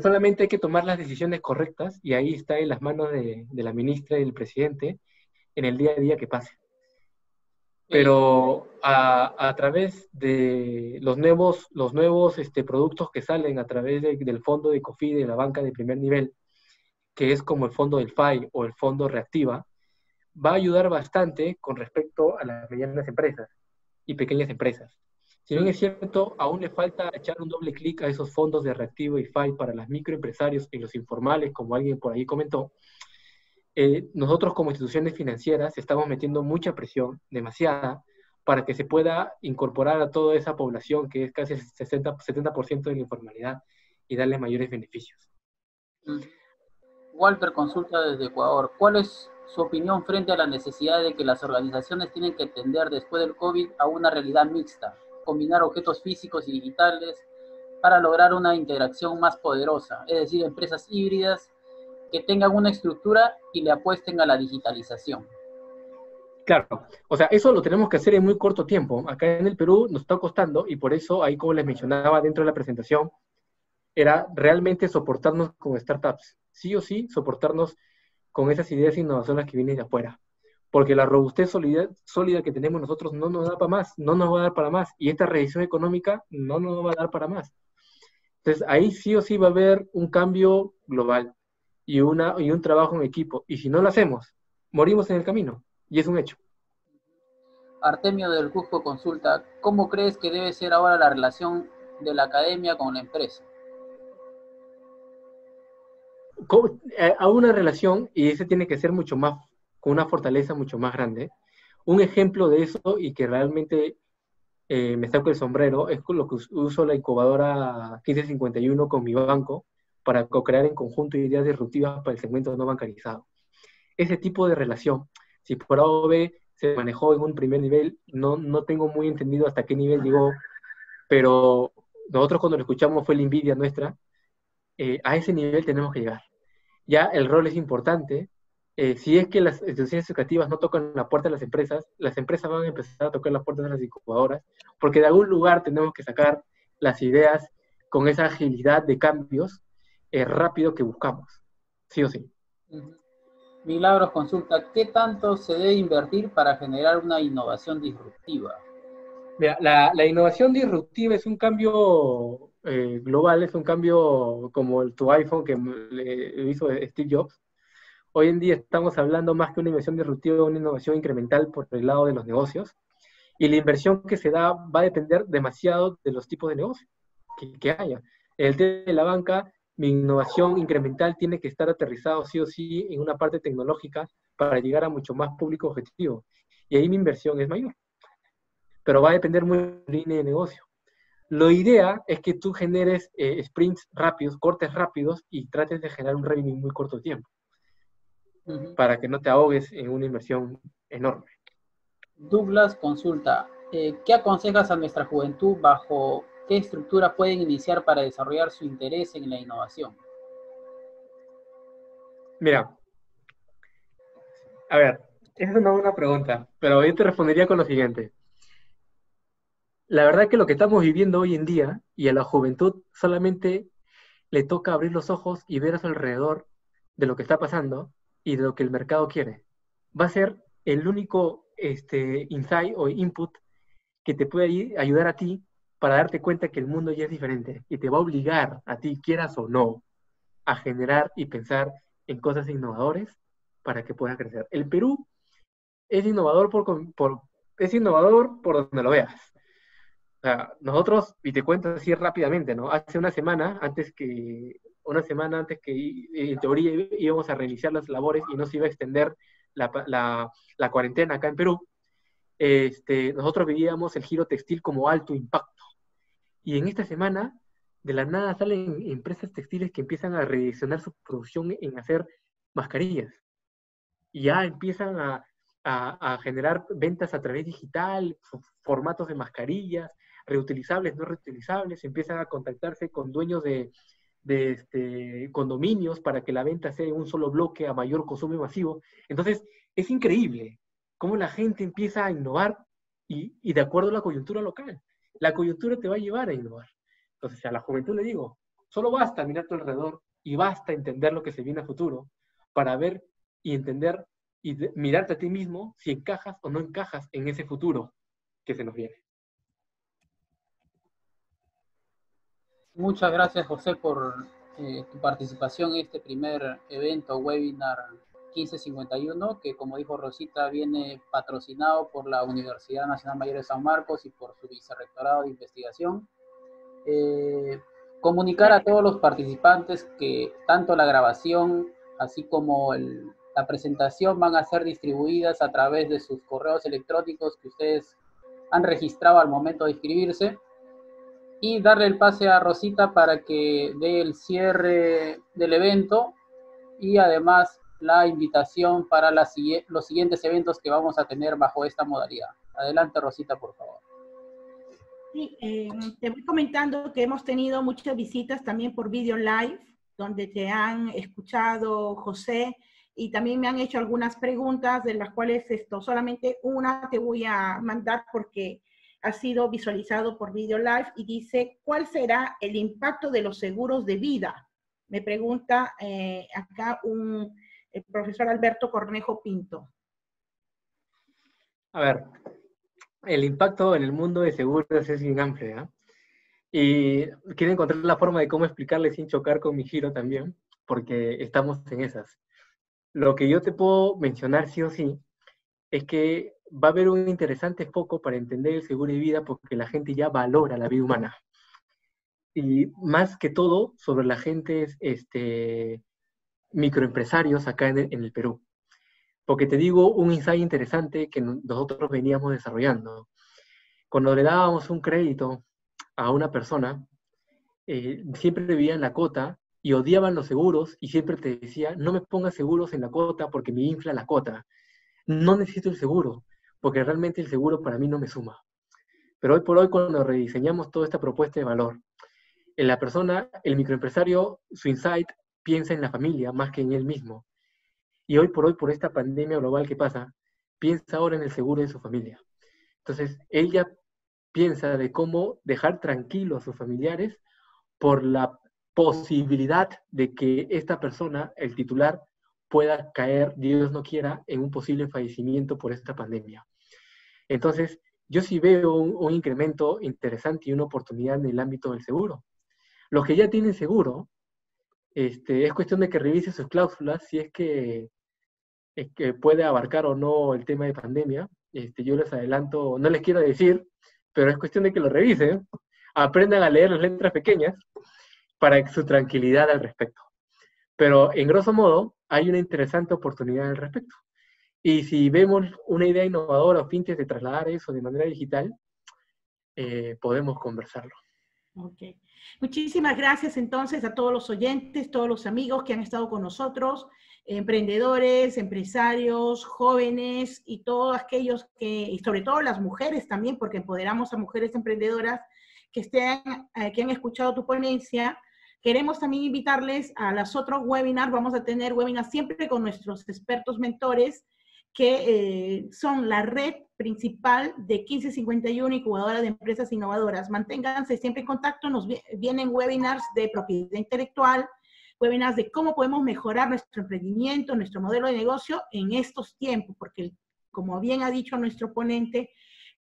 Solamente hay que tomar las decisiones correctas, y ahí está en las manos de la ministra y del presidente en el día a día que pase. Pero a través de los nuevos productos que salen a través del fondo de COFIDE, de la banca de primer nivel, que es como el fondo del FAI o el fondo Reactiva, va a ayudar bastante con respecto a las medianas empresas y pequeñas empresas. Si bien es cierto, aún le falta echar un doble clic a esos fondos de Reactivo y FAI para los microempresarios y los informales, como alguien por ahí comentó. Nosotros como instituciones financieras estamos metiendo mucha presión, demasiada, para que se pueda incorporar a toda esa población que es casi el 70% de la informalidad y darle mayores beneficios. Walter consulta desde Ecuador. ¿Cuál es su opinión frente a la necesidad de que las organizaciones tienen que tender después del COVID a una realidad mixta, combinar objetos físicos y digitales para lograr una interacción más poderosa? Es decir, empresas híbridas que tengan una estructura y le apuesten a la digitalización. Claro, o sea, eso lo tenemos que hacer en muy corto tiempo. Acá en el Perú nos está costando, y por eso ahí, como les mencionaba dentro de la presentación, era realmente soportarnos con startups. Sí o sí, soportarnos con esas ideas innovadoras que vienen de afuera. Porque la robustez sólida que tenemos nosotros no nos da para más, no nos va a dar para más. Y esta recesión económica no nos va a dar para más. Entonces, ahí sí o sí va a haber un cambio global y un trabajo en equipo. Y si no lo hacemos, morimos en el camino. Y es un hecho. Artemio del Cusco consulta, ¿cómo crees que debe ser ahora la relación de la academia con la empresa? A una relación, y ese tiene que ser mucho más, con una fortaleza mucho más grande. Un ejemplo de eso, y que realmente me saco el sombrero, es con lo que uso la incubadora 1551 con mi banco para co-crear en conjunto ideas disruptivas para el segmento no bancarizado. Ese tipo de relación, si por A o B se manejó en un primer nivel, no tengo muy entendido hasta qué nivel llegó, pero nosotros cuando lo escuchamos fue la envidia nuestra. A ese nivel tenemos que llegar. Ya el rol es importante. Si es que las instituciones educativas no tocan la puerta de las empresas van a empezar a tocar las puertas de las incubadoras, porque de algún lugar tenemos que sacar las ideas con esa agilidad de cambios rápido que buscamos, sí o sí. Milagros consulta, ¿qué tanto se debe invertir para generar una innovación disruptiva? Mira, la innovación disruptiva es un cambio global, es un cambio como tu iPhone que le hizo Steve Jobs. Hoy en día estamos hablando más que una inversión disruptiva, una innovación incremental por el lado de los negocios. Y la inversión que se da va a depender demasiado de los tipos de negocios que haya. En el tema de la banca, mi innovación incremental tiene que estar aterrizado sí o sí en una parte tecnológica para llegar a mucho más público objetivo. Y ahí mi inversión es mayor. Pero va a depender muy de la línea de negocio. Lo idea es que tú generes sprints rápidos, cortes rápidos, y trates de generar un revenue en muy corto tiempo. Para que no te ahogues en una inversión enorme. Douglas consulta, ¿qué aconsejas a nuestra juventud? ¿Bajo qué estructura pueden iniciar para desarrollar su interés en la innovación? Mira, a ver, esa es una buena pregunta, pero yo te respondería con lo siguiente. La verdad que lo que estamos viviendo hoy en día, y a la juventud solamente le toca abrir los ojos y ver a su alrededor de lo que está pasando y de lo que el mercado quiere. Va a ser el único insight o input que te puede ayudar a ti para darte cuenta que el mundo ya es diferente y te va a obligar a ti, quieras o no, a generar y pensar en cosas innovadoras para que puedan crecer. El Perú es innovador es innovador por donde lo veas. O sea, nosotros, y te cuento así rápidamente, ¿no? Hace una semana antes que en teoría íbamos a reiniciar las labores y no se iba a extender la cuarentena acá en Perú, nosotros veíamos el giro textil como alto impacto. Y en esta semana, de la nada salen empresas textiles que empiezan a redireccionar su producción en hacer mascarillas. Y ya empiezan a generar ventas a través digital, formatos de mascarillas, reutilizables, no reutilizables, empiezan a contactarse con dueños de condominios para que la venta sea en un solo bloque a mayor consumo masivo. Entonces, es increíble cómo la gente empieza a innovar y de acuerdo a la coyuntura local. La coyuntura te va a llevar a innovar. Entonces, a la juventud le digo, solo basta mirar a tu alrededor y basta entender lo que se viene a futuro para ver y entender y mirarte a ti mismo si encajas o no encajas en ese futuro que se nos viene. Muchas gracias, José, por tu participación en este primer evento, webinar 1551, que como dijo Rosita, viene patrocinado por la Universidad Nacional Mayor de San Marcos y por su Vicerrectorado de Investigación. Comunicar a todos los participantes que tanto la grabación así como la presentación van a ser distribuidas a través de sus correos electrónicos que ustedes han registrado al momento de inscribirse, y darle el pase a Rosita para que dé el cierre del evento y además la invitación para los siguientes eventos que vamos a tener bajo esta modalidad. Adelante, Rosita, por favor. Sí, te voy comentando que hemos tenido muchas visitas también por video live, donde te han escuchado, José, y también me han hecho algunas preguntas, de las cuales solamente una te voy a mandar porque ha sido visualizado por video live, y dice, ¿cuál será el impacto de los seguros de vida? Me pregunta acá el profesor Alberto Cornejo Pinto. A ver, el impacto en el mundo de seguros es bien amplio, ¿eh? Y quiero encontrar la forma de cómo explicarle sin chocar con mi giro también, porque estamos en esas. Lo que yo te puedo mencionar sí o sí es que va a haber un interesante foco para entender el seguro de vida porque la gente ya valora la vida humana. Y más que todo sobre la gente microempresarios acá en el Perú. Porque te digo un insight interesante que nosotros veníamos desarrollando. Cuando le dábamos un crédito a una persona, siempre veían la cuota y odiaban los seguros y siempre te decía, no me pongas seguros en la cuota porque me infla la cuota. No necesito el seguro, porque realmente el seguro para mí no me suma. Pero hoy por hoy, cuando rediseñamos toda esta propuesta de valor, en la persona, el microempresario, su insight piensa en la familia más que en él mismo. Y hoy por hoy, por esta pandemia global que pasa, piensa ahora en el seguro de su familia. Entonces, él ya piensa de cómo dejar tranquilos a sus familiares por la posibilidad de que esta persona, el titular, pueda caer, Dios no quiera, en un posible fallecimiento por esta pandemia. Entonces, yo sí veo un incremento interesante y una oportunidad en el ámbito del seguro. Los que ya tienen seguro, es cuestión de que revise sus cláusulas si es que puede abarcar o no el tema de pandemia. Yo les adelanto, no les quiero decir, pero es cuestión de que lo revisen, aprendan a leer las letras pequeñas para su tranquilidad al respecto. Pero en grosso modo, hay una interesante oportunidad al respecto. Y si vemos una idea innovadora o fintes de trasladar eso de manera digital, podemos conversarlo. Ok. Muchísimas gracias entonces a todos los oyentes, todos los amigos que han estado con nosotros, emprendedores, empresarios, jóvenes y todos aquellos y sobre todo las mujeres también, porque empoderamos a mujeres emprendedoras que han escuchado tu ponencia. Queremos también invitarles a los otros webinars. Vamos a tener webinars siempre con nuestros expertos mentores, que son la red principal de 1551 Incubadora de Empresas Innovadoras. Manténganse siempre en contacto, nos vienen webinars de propiedad intelectual, webinars de cómo podemos mejorar nuestro emprendimiento, nuestro modelo de negocio en estos tiempos, porque como bien ha dicho nuestro ponente,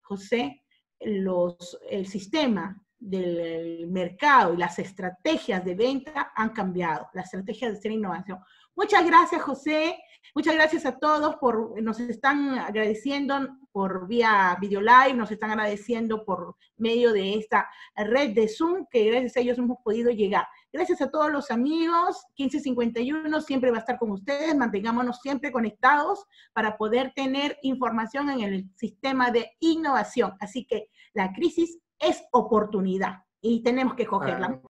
José, el sistema del mercado y las estrategias de venta han cambiado, las estrategias de hacer innovación. Muchas gracias, José. Muchas gracias a todos nos están agradeciendo por vía video live, nos están agradeciendo por medio de esta red de Zoom, que gracias a ellos hemos podido llegar. Gracias a todos los amigos, 1551 siempre va a estar con ustedes, mantengámonos siempre conectados para poder tener información en el sistema de innovación. Así que la crisis es oportunidad y tenemos que cogerla.